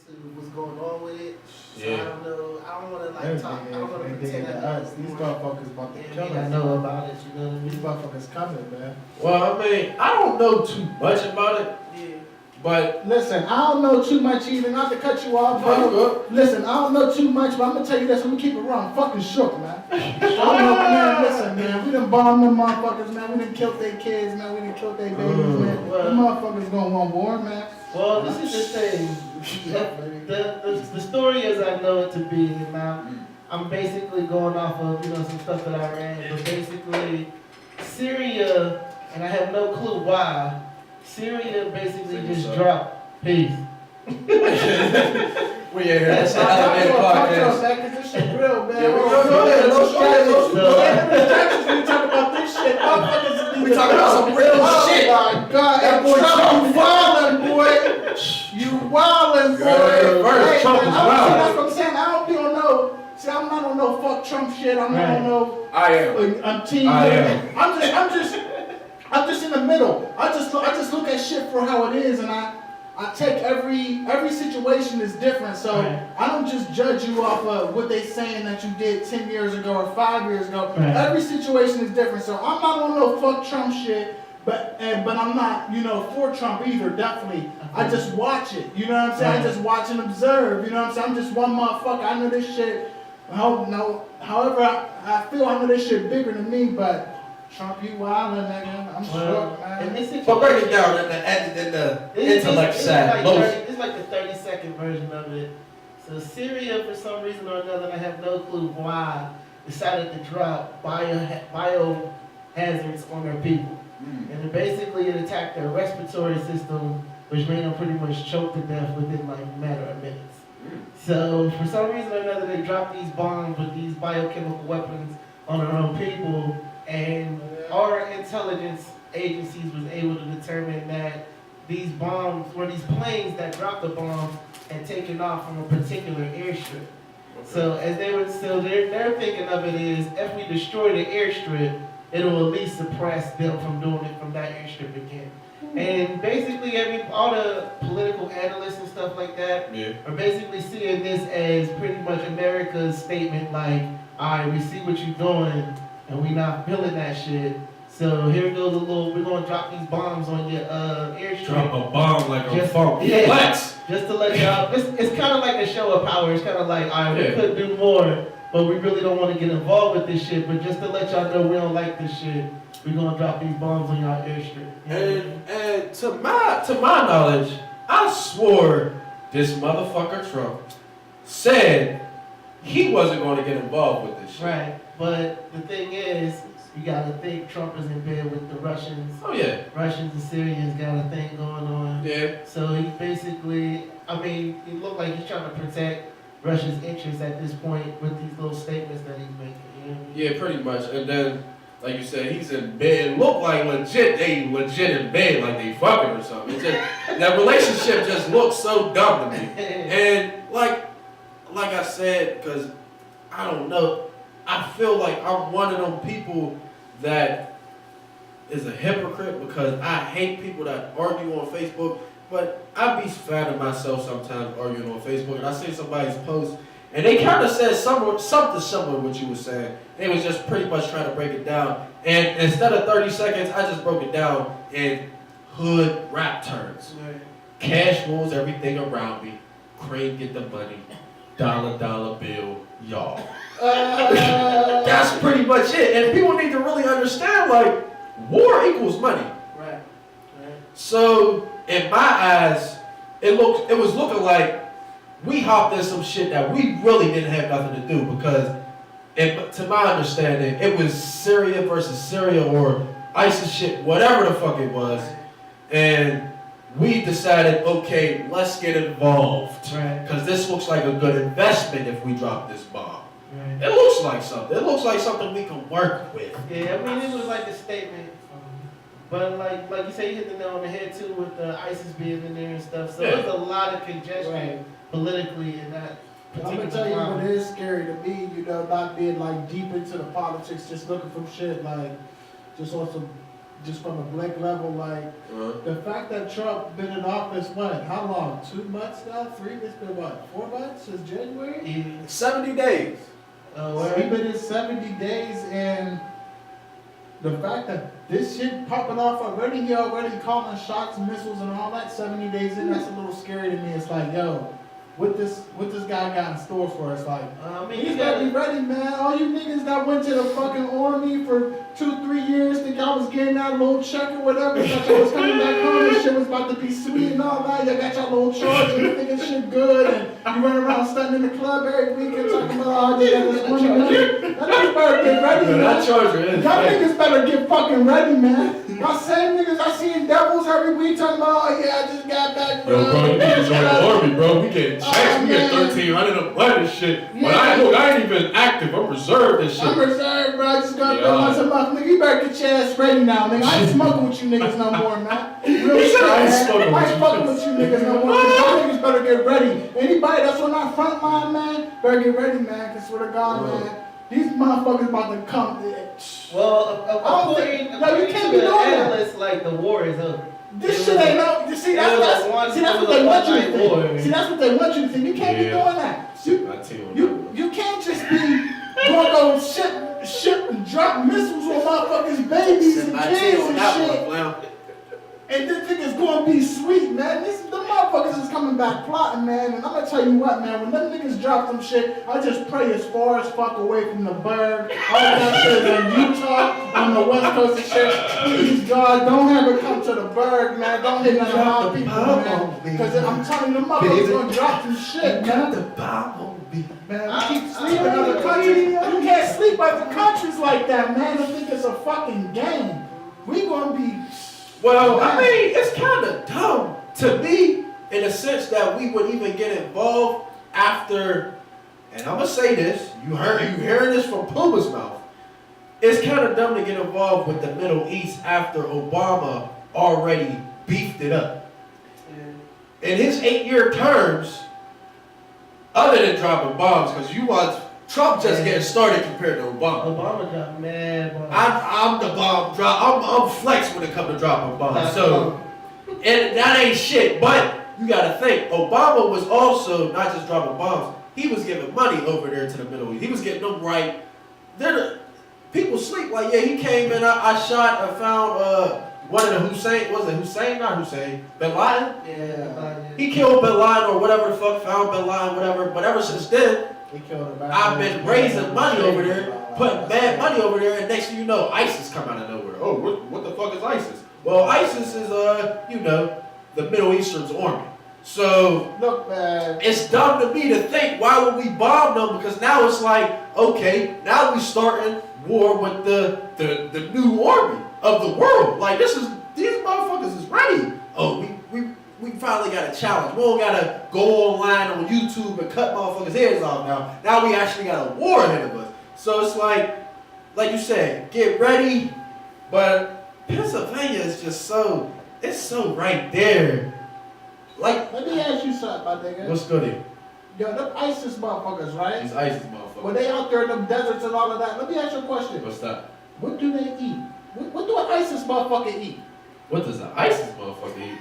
to what's going on with it. So Yeah. I don't know. I don't want to like talk. I don't want to They pretend digging I know us. These motherfuckers about to kill I us. know about it. You know what I These mean? motherfuckers coming, man. Well, I mean, I don't know too much about it, Yeah. but Listen, I don't know too much either, not to cut you off, no, you bro. good. Listen, I don't know too much, but I'm gonna tell you this, I'm gonna keep it real. I'm fucking shook, man. I don't know, man, listen, man, we done bombed them motherfuckers, man. We done killed their kids, man. We done killed their babies, man. well- Them motherfuckers gonna want war, man. Well, this is the thing. The story as I know it to be, now I'm basically going off of some stuff that I read, but basically Syria, and I have no clue why. Syria basically just dropped peace. We ain't here. That's Talk not to elevated us, podcast. man, cause this shit real, man. Yeah, we Go gonna do ahead, that. no strategies. No. Go ahead, no strategies when we talk about this shit. Motherfuckers We talking about some real shit. Oh my God, that boy Trump wildin', boy. You wildin', boy. First, Trump is wild. That's what I'm saying. I don't be on no. See, I'm not on no fuck Trump shit. I'm not on no. I am. I'm team. I am. I'm just in the middle. I just look at shit for how it is, and I take every situation is different. So Right. I don't just judge you off of what they saying that you did 10 years ago or 5 years ago. Right. Every situation is different. So I'm not on no fuck Trump shit. But I'm not, for Trump either, definitely. I just watch it, you know what I'm saying? Right. I just watch and observe, you know what I'm saying? I'm just one motherfucker. I know this shit. However, I feel I know this shit bigger than me, but Trump, you wildin', nigga. I'm shook, In man. this situation, But break it down in the intellect side. It's like the 30-second version of it. So Syria, for some reason or another, I have no clue why, decided to drop biohazards on their people. And basically it attacked their respiratory system, which made them pretty much choke to death within like a matter of minutes. So for some reason or another, they dropped these bombs with these biochemical weapons on their own people, and our intelligence agencies was able to determine that these bombs were these planes that dropped the bombs and taken off from a particular airstrip. So as they're thinking of it is, if we destroy the airstrip, it'll at least suppress them from doing it from that airstrip again. And basically all the political analysts and stuff like that are basically seeing this as pretty much America's statement like, alright, we see what you're doing and we not feeling that shit. So here goes we're gonna drop these bombs on your airstrip. Drop a bomb like a Just- funk. yeah. Flex. Just to let y'all, it's kind of like a show of power. It's kind of like, alright, Yeah. we could do more, but we really don't want to get involved with this shit. But just to let y'all know we don't like this shit, we're gonna drop these bombs on y'all airstrip. And to my knowledge, I swore this motherfucker Trump said he wasn't going to get involved with this shit. Right, but the thing is, you gotta think Trump is in bed with the Russians. Oh yeah. Russians and Syrians got a thing going on. Yeah. So he basically, it looked like he's trying to protect Russia's interests at this point with these little statements that he's making. You know what I mean? Yeah, pretty much. And then, like you said, he's in bed. Look like they legit in bed, like they fucking or something. It's just, that relationship just looks so dumb to me. And like I said, because I don't know, I feel like I'm one of them people that is a hypocrite because I hate people that argue on Facebook, but I be fan of myself sometimes arguing on Facebook, and I see somebody's post, and they kind of said something similar to what you were saying. They was just pretty much trying to break it down, and instead of 30 seconds, I just broke it down in hood rap terms. Cash rules everything around me. Crane get the money. Dollar bill, y'all. That's pretty much it. And people need to really understand, like, war equals money. Right. So, in my eyes, it was looking like we hopped in some shit that we really didn't have nothing to do because, to my understanding, it was Syria versus Syria or ISIS shit, whatever the fuck it was. And we decided, okay, let's get involved. Right. Because this looks like a good investment if we drop this bomb. Right. It looks like something. It looks like something we can work with. Yeah, it was like a statement. But like you say, you hit the nail on the head too with the ISIS being in there and stuff. So there's a lot of congestion politically in that I'm particular gonna tell you problem. what is scary to me, not being like deep into the politics, just looking from shit like just on some just from a Blake level, like, the fact that Trump been in office, what, how long? 2 months now? 3? It's been what, 4 months since January? 70 days. So he been in 70 days, and the fact that this shit popping off already, he already calling shots, missiles, and all that 70 days in, that's a little scary to me. It's like, yo, what this guy got in store for us? Like, he's gotta be ready, man. All you niggas that went to the fucking army for 2-3 years, think y'all was getting that little check or whatever, thought y'all was coming back home, and shit was about to be sweet and all that. Y'all got y'all little charge and you thinking shit good, and you run around standing in the club every weekend talking about, oh, I got this money. That niggas better get ready, man. That charger is. Y'all niggas better get fucking ready, man. Y'all same niggas I see in Devils every week talking about, oh yeah, I just got back, bro. Yo, bro, you need to join the army, bro. We get checks, we get 1,300 a month and shit. Yeah. But I ain't even active. I'm reserved and shit. I'm reserved, bro. I just got there once a month. Nigga, you better get your ass ready now, nigga. I ain't smoking with you niggas no more, man. Real He shit, said I ain't man. smoking I with ain't you. fucking with you niggas no more. Cause y'all niggas better get ready. Anybody that's on that front line, man, better get ready, man. Cause swear to God, man, these motherfuckers about to come. Well, according you can't to be the doing that. analysts, like the war is over. This shit ain't no. See, that's what they want you to think. See, that's what they want you to think. You can't be doing that. You can't just be going to ship and drop missiles on motherfuckers' babies and kids and shit. And this thing is going to be sweet, man. The motherfuckers is coming back plotting, man. And I'm going to tell you what, man. When them niggas drop some shit, I just pray as far as fuck away from the bird. All that shit is in Utah, on the west coast and shit. Please, God, don't have it come to the bird, man. Don't hit none of my people, man. Because I'm telling you, the motherfuckers going to drop some shit, man. Man, we keep sleeping in other countries. You can't sleep other countries like that, man. I think it's a fucking game. We going to be... Well, I mean, it's kind of dumb to me in the sense that we would even get involved after, and I'm gonna say this, you hearing this from Puma's mouth. It's kind of dumb to get involved with the Middle East after Obama already beefed it up. In his 8-year terms, other than dropping bombs, because you watch Trump just getting started compared to Obama. Obama got mad bombs. I'm the bomb drop. I'm flex when it comes to dropping bombs. So, and that ain't shit. But you gotta think, Obama was also not just dropping bombs. He was giving money over there to the Middle East. He was getting them right. People sleep like, yeah, he came in. I shot. I found one of the Hussein. Was it Hussein? Not Hussein. Bin Laden. Yeah. He killed Bin Laden or whatever the fuck. Found Bin Laden, whatever. But ever since then. I've been raising money over there, putting bad money over there, and next thing you know, ISIS come out of nowhere. Oh, what the fuck is ISIS? Well, ISIS is, the Middle Eastern's army. So, look, man, it's dumb to me to think, why would we bomb them? Because now it's like, okay, now we starting war with the new army of the world. Like, these motherfuckers is ready. Oh, we finally got a challenge. We don't gotta go online on YouTube and cut motherfuckers' heads off now. Now we actually got a war ahead of us. So it's like you said, get ready. But Pennsylvania is just it's so right there. Like, let me ask you something, my nigga. What's good here? Yo, them ISIS motherfuckers, right? These ISIS motherfuckers. When they out there in them deserts and all of that, let me ask you a question. What's that? What do they eat? What do an ISIS motherfucker eat? What does an ISIS motherfucker eat?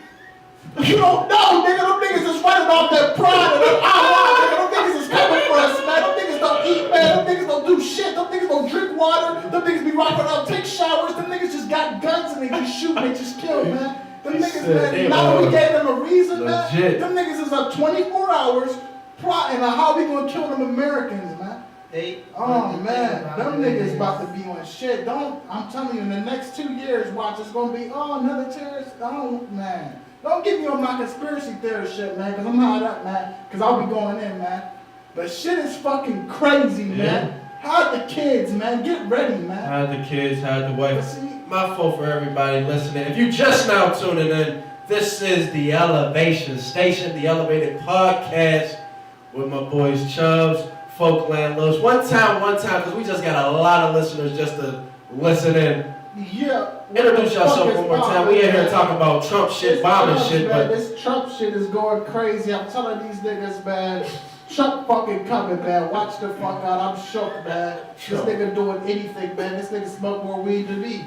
You don't know, nigga. Them niggas is running off their pride and their Allah, nigga. Them niggas is coming for us, man. Them niggas don't eat, man. Them niggas don't do shit. Them niggas don't drink water. Them niggas be rocking out, take showers. Them niggas just got guns and they just shoot and they just kill, man. Them niggas, man, now that we gave them a reason, man, them niggas is up 24 hours plotting on how we gonna kill them Americans, man. Oh, man, them niggas about to be on shit. I'm telling you, in the next 2 years, watch, it's gonna be, another terrorist. Oh, man. Don't get me on my conspiracy theory shit, man, because I'm hot up, man, because I'll be going in, man. But shit is fucking crazy, man. Hide the kids, man. Get ready, man. Hide the kids, hide the wife. My fault for everybody listening. If you just now tuning in, this is the Elevation Station, the Elevated Podcast with my boys Chubbs, Folkland Lows. One time, because we just got a lot of listeners just to listen in. Yeah. Introduce yourself one more time. We in here talking about Trump shit, bombing shit, man, but this Trump shit is going crazy. I'm telling these niggas, man, Trump fucking coming, man. Watch the fuck out. I'm shook, man. This nigga doing anything, man. This nigga smoke more weed than me.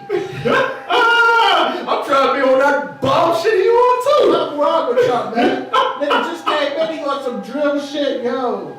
trying to be on that bomb shit you on too. Nothing wrong with Trump, man. Nigga just came in, he on some drill shit, yo.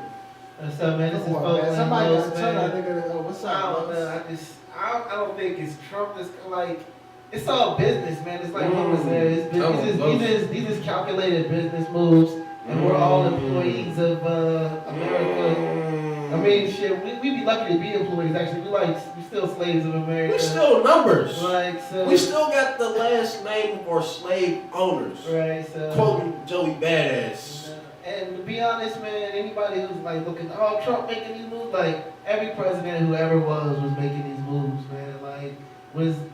What's up, man? This is Come on, Folk man. Somebody Los, got to tell that man. nigga, what's I up, don't man? know. I don't think it's Trump that's like. It's all business, man. It's like Mama said. It's business. These is calculated business moves, and we're all employees of America. I mean, shit. We be lucky to be employees. Actually, we still slaves of America. We still numbers. Like so. We still got the last name of our slave owners. Right. So. Quoting Joey Badass. And to be honest, man, anybody who's like looking, oh, Trump making these moves, like every president who ever was making these moves, man. Like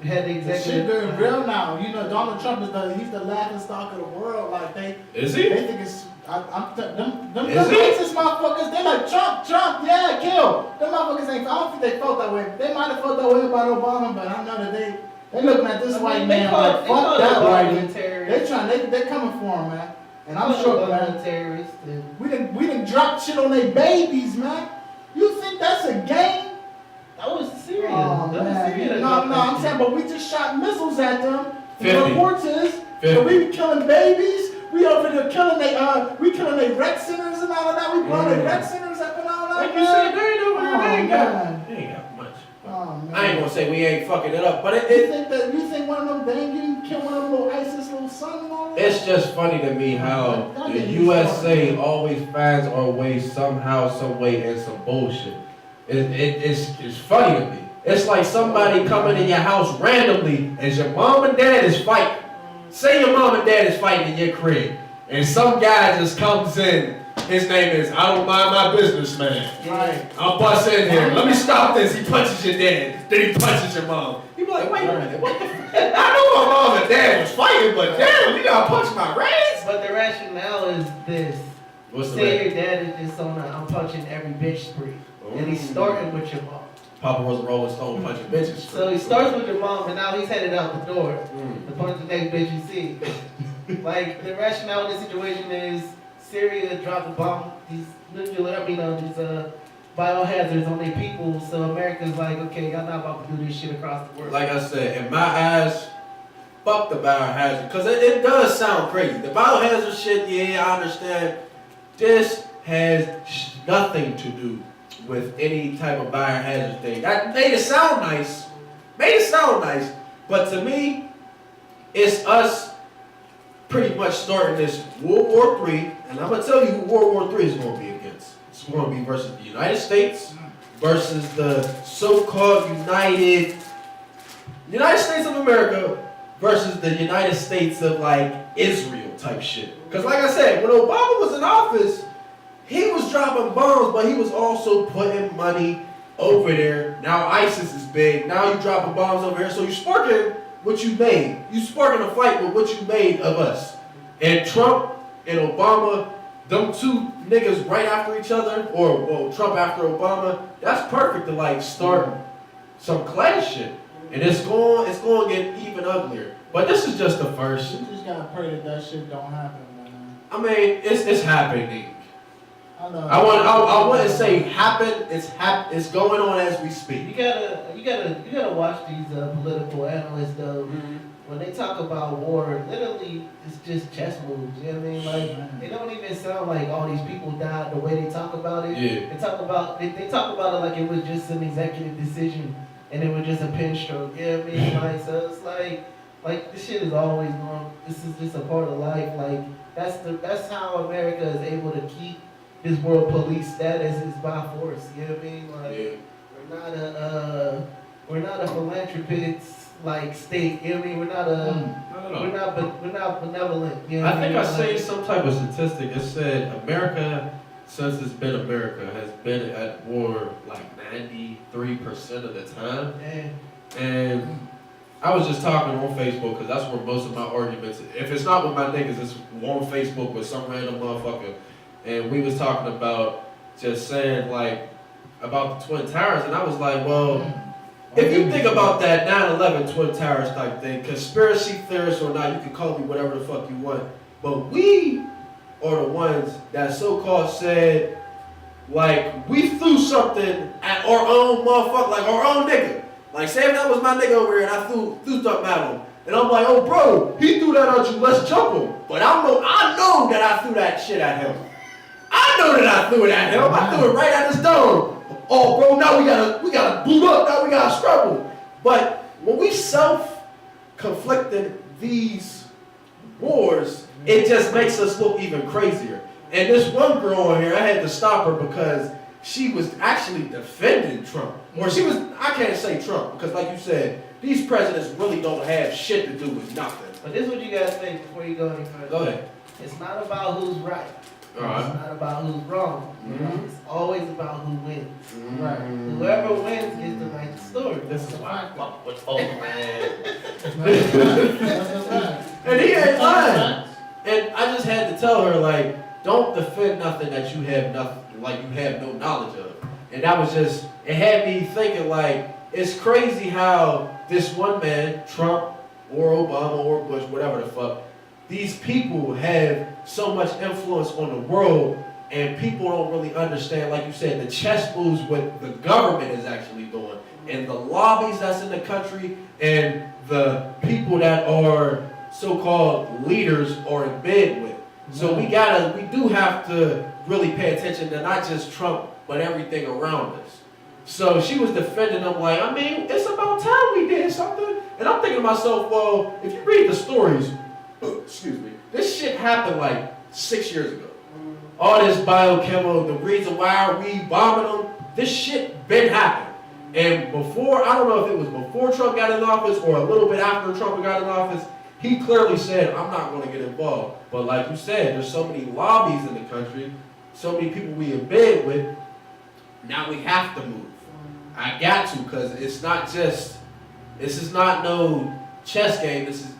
had the The executive. shit getting real now. You know, Donald Trump he's the laughing stock of the world. Like Is he? They think it's them Is he? racist motherfuckers. They like Trump, yeah, kill. Them motherfuckers ain't. I don't think they felt that way. They might have felt that way about Obama, but I know that they looking at this white man like fuck that white man. They coming for him, man. And I'm sure, man. Terrorist. We didn't drop shit on their babies, man. You think that's a game? That was Syria. Oh, That was man. Syria. No, I'm saying, but we just shot missiles at them. 50. The reports is, so we be killing babies. We over there killing they rec centers and all of that. We blowing their rec centers up and all that. Like you said, they ain't over there. They ain't man. got much. Oh, man. I ain't gonna say we ain't fucking it up, but You think one of them, they ain't getting killed, one of them little ISIS little son and all that? it's just funny to me how the USA always finds our way somehow, some way, in some bullshit. It's funny to me. It's like somebody coming in your house randomly as your mom and dad is fighting. Say your mom and dad is fighting in your crib, and some guy just comes in. His name is I don't mind my business, man. Right. I'll bust in here. Let me stop this. He punches your dad. Then he punches your mom. You be like, wait a minute, what the fuck? I know my mom and dad was fighting, but damn, you gotta punch my rags. But the rationale is this. What's the Say your dad is just on a I'm punching every bitch spree. And he's starting with your mom. Papa was a Rolling Stone punching bitches. So he starts with your mom and now he's headed out the door to punch the next bitch you see. Like the rationale in this situation is Syria dropped a bomb, these biohazards on their people, so America's like, okay, y'all not about to do this shit across the world. Like I said, in my eyes, fuck the biohazard, because it does sound crazy. The biohazard shit, yeah, I understand. This has nothing to do with any type of biohazard thing. That made it sound nice, but to me, it's us pretty much starting this World War III, and I'm going to tell you who World War III is going to be against. It's going to be versus the United States versus the so-called United States of America versus the United States of like Israel type shit. Because like I said, when Obama was in office, he was dropping bombs, but he was also putting money over there. Now ISIS is big. Now you dropping bombs over here. So you're sparking what you made. You sparking a fight with what you made of us. And Trump and Obama, them two niggas right after each other, or well, Trump after Obama, that's perfect to like start some clash shit. And it's going to get even uglier. But this is just the first. You just gotta pray that shit don't happen, man. I mean, it's happening. I know. I wouldn't say happen. It's going on as we speak. You gotta watch these political analysts though. When they talk about war, literally it's just chess moves. You know what I mean? Like they don't even sound like all these people died the way they talk about it. Yeah. They talk about it like it was just an executive decision and it was just a pen stroke. You know what I mean? Like so it's like this shit is always going. This is just a part of life. Like that's how America is able to keep this world police status is by force. You know what I mean? Like we're not a philanthropist like state. You know what I mean? We're not benevolent. You know what I think mean? I seen some type of statistic. It said America, since it's been America, has been at war like 93% of the time. Yeah. And I was just talking on Facebook because that's where most of my arguments. If it's not with my niggas, it's on Facebook with some random motherfucker. And we was talking about just saying like about the Twin Towers, and I was like, well, if you think about that 9/11 Twin Towers type thing, conspiracy theorist or not, you can call me whatever the fuck you want, but we are the ones that so-called said, like, we threw something at our own motherfucker, like our own nigga. Like, say if that was my nigga over here and I threw something at him, And I'm like, oh, bro, he threw that at you, let's jump him. But I know that I threw that shit at him. I know that I threw it at him. I threw it right at his dome. Oh, bro, now we gotta boot up. Now we gotta scrabble. But when we self-conflicted these wars, it just makes us look even crazier. And this one girl on here, I had to stop her because she was actually defending Trump. Or I can't say Trump, because like you said, these presidents really don't have shit to do with nothing. But this is what you gotta think before you go any further. Go ahead. It's not about who's right. Alright. It's not about who's wrong. Mm-hmm. It's always about who wins. Mm-hmm. Right. Whoever wins gets to write the story. This is why I fuck with old man. And he ain't lying. And I just had to tell her, like, don't defend nothing that you have no knowledge of. And that was just, it had me thinking, like, it's crazy how this one man, Trump or Obama or Bush, whatever the fuck, these people have so much influence on the world, and people don't really understand, like you said, the chess moves what the government is actually doing, and the lobbies that's in the country, and the people that are so-called leaders are in bed with. So we do have to really pay attention to not just Trump, but everything around us. So she was defending them like, I mean, it's about time we did something. And I'm thinking to myself, well, if you read the stories, excuse me, this shit happened like 6 years ago. All this biochemical, the reason why are we bombing them, this shit been happening. And before, I don't know if it was before Trump got in office or a little bit after Trump got in office, he clearly said, I'm not going to get involved. But like you said, there's so many lobbies in the country, so many people we in bed with, now we have to move. I got to, because this is not no chess game, this is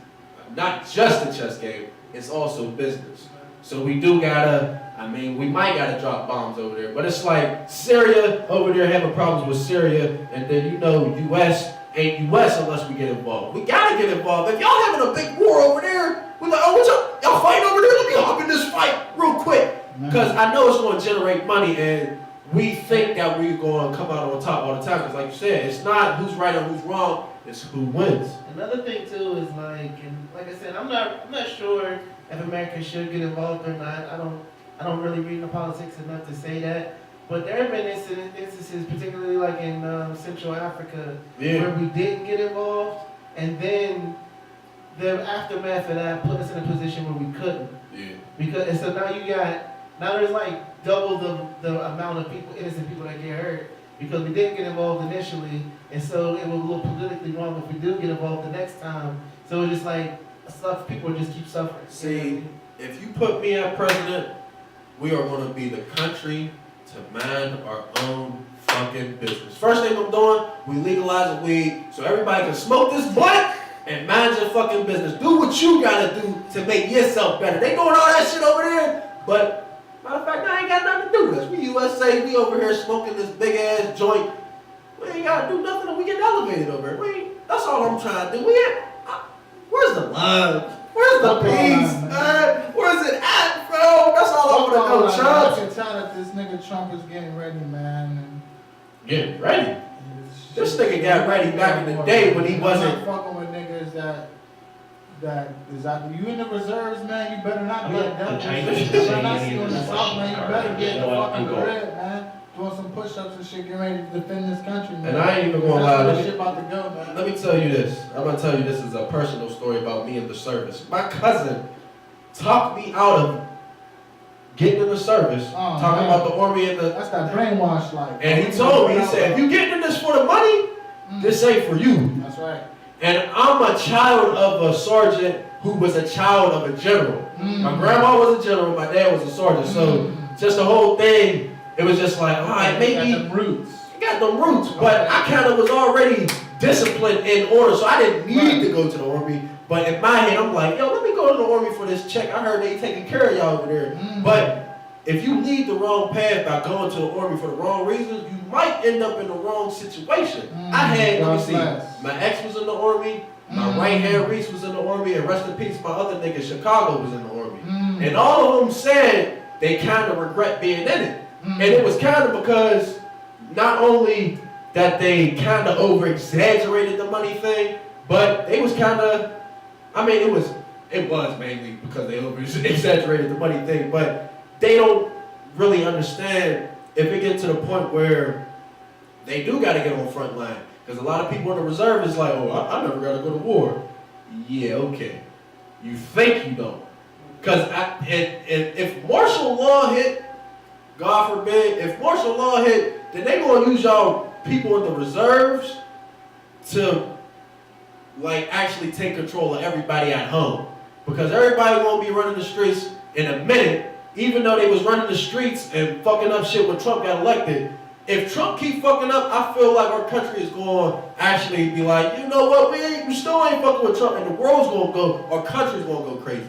not just a chess game, it's also business. So we do gotta, we might gotta drop bombs over there, but it's like Syria over there having problems with Syria, and then US ain't US unless we get involved. We gotta get involved. If y'all having a big war over there, we're like, oh, what's up? Y'all fighting over there? Let me hop in this fight real quick. Because I know it's gonna generate money, and we think that we're going to come out on top all the time. Because like you said, it's not who's right or who's wrong, it's who wins. Another thing too is like I said, I'm not sure if America should get involved or not. I don't really read the politics enough to say that. But there have been instances, particularly like in Central Africa, where we didn't get involved, and then the aftermath of that put us in a position where we couldn't. Yeah. And so now there's like double the amount of innocent people that get hurt because we didn't get involved initially, and so it will look politically wrong if we do get involved the next time. So it's just like people just keep suffering. See, if you put me as president, we are going to be the country to mind our own fucking business. First thing I'm doing, we legalize weed so everybody can smoke this blunt and mind your fucking business. Do what you gotta do to make yourself better. They doing all that shit over there, but matter of fact, I ain't got nothing to do with this. We USA, we over here smoking this big ass joint. We ain't gotta do nothing and we get elevated over here. That's all I'm trying to do. Where's the love? Where's the peace? Where's it at, bro? That's all I want to know, Trump. I can tell that this nigga Trump is getting ready, man. Getting ready? This nigga got ready back in the day when he wasn't. I'm not fucking with niggas that exactly. You in the reserves, man. You better not be at that. You better not see you in the South, man. You better get in the fucking grid, man. Doing some push-ups and shit, getting ready to defend this country, man. And I ain't even gonna lie. That's shit about to go, man. Let me tell you this. I'm gonna tell you this is a personal story about me in the service. My cousin talked me out of getting in the service, talking about the army and the. That's that brainwash life. And he told me, he said, if you getting in this for the money, this ain't for you. That's right. And I'm a child of a sergeant who was a child of a general. My grandma was a general, my dad was a sergeant. So just the whole thing, it was just like, all right, maybe. You got them roots. I got them roots, but I kind of was already disciplined in order, so I didn't need to go to the army. But in my head, I'm like, yo, let me go to the army for this check. I heard they taking care of y'all over there. But if you lead the wrong path by going to the army for the wrong reasons, you might end up in the wrong situation. I had, let me see, my ex was in the army, my right hand Reese was in the army, and rest in peace, my other nigga Chicago was in the army. And all of them said they kind of regret being in it. And it was kind of because not only that they kind of over-exaggerated the money thing, but they was kind of I mean, it was mainly because they exaggerated the money thing, but they don't really understand if it gets to the point where they do got to get on the front line. Because a lot of people in the reserve is like, oh, I never got to go to war. Yeah, okay. You think you don't. Because if martial law hit, God forbid, if martial law hit, then they going to use y'all people in the reserves to like actually take control of everybody at home. Because everybody won't be running the streets in a minute, even though they was running the streets and fucking up shit when Trump got elected. If Trump keep fucking up, I feel like our country is going to actually be like, you know what, we still ain't fucking with Trump, and the world's going to go, our country's going to go crazy.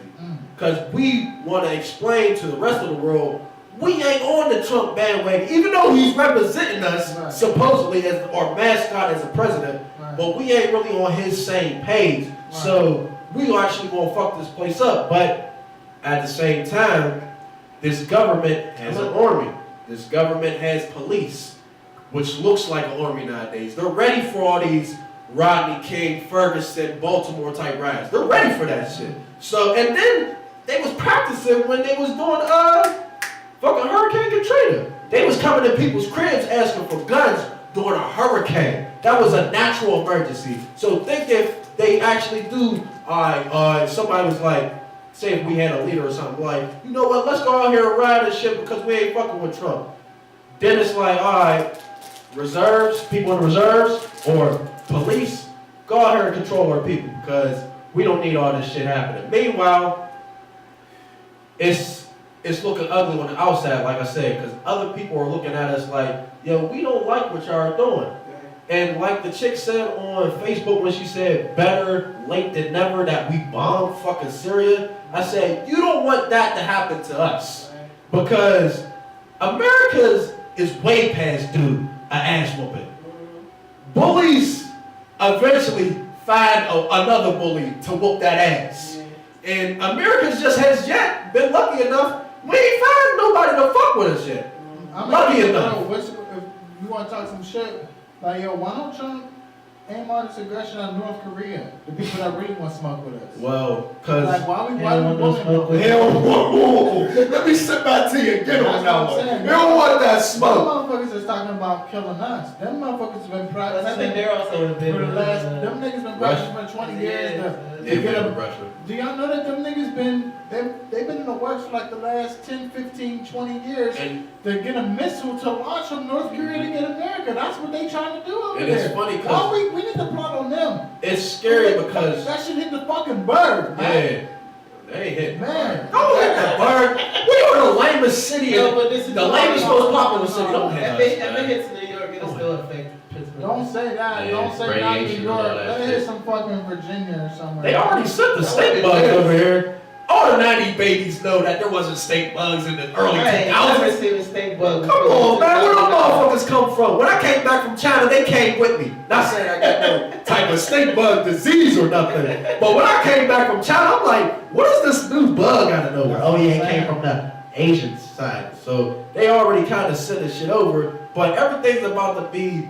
Because we want to explain to the rest of the world, we ain't on the Trump bandwagon, even though he's representing us, supposedly, as our mascot as a president, but we ain't really on his same page. So we actually going to fuck this place up. But at the same time, this government has an army. This government has police, which looks like an army nowadays. They're ready for all these Rodney King, Ferguson, Baltimore type riots. They're ready for that shit. So, and then they was practicing when they was doing fucking Hurricane Katrina. They was coming to people's cribs asking for guns during a hurricane. That was a natural emergency. So think if they actually do, somebody was like, say if we had a leader or something, like, you know what, let's go out here and riot and shit because we ain't fucking with Trump. Then it's like, all right, reserves, people in the reserves, or police, go out here and control our people because we don't need all this shit happening. Meanwhile, it's looking ugly on the outside, like I said, because other people are looking at us like, yo, we don't like what y'all are doing. And like the chick said on Facebook when she said, better late than never, that we bombed fucking Syria, I said, you don't want that to happen to us. Because America's is way past due an ass whooping. Bullies eventually find another bully to whoop that ass. And America's just has yet been lucky enough, we ain't find nobody to fuck with us yet. Lucky enough. If you want to talk some shit, like, yo, why don't Trump aim all this aggression on North Korea? The people that really want to smoke with us. Well, because... Like, why we smoke with us? Let me sit back to you and get on that one. You don't want that smoke. Them motherfuckers is talking about killing us. Them motherfuckers have been practicing. I think they're also for the last... Them niggas been practicing for 20 years. Do y'all know that them niggas they've been in the works for like the last 10, 15, 20 years to get a missile to launch from North Korea to get America. That's what they trying to do over there. And it's funny because... we need to plot on them. It's scary because... That shit hit the fucking bird, man. Yeah. They hit man. Don't hit the bird. We are the lamest city. The lamest, most popular city. Don't hit us. If it hits New York, it'll still affect Pittsburgh. Don't say that. Yeah, Don't say that in New York. Let it shit. hit some fucking Virginia or somewhere. They already sent the stink bugs over here. All the 90 babies know that there wasn't stink bugs in the early 2000s. I ain't never seen a stink bug. Come on, man. Where them motherfuckers come from? When I came back from China, they came with me. Not saying I got no type of stink bug disease or nothing. But when I came back from China, I'm like, what is this new bug out of nowhere? Oh yeah, it came from the Asian side. So they already kind of sent this shit over. But everything's about to be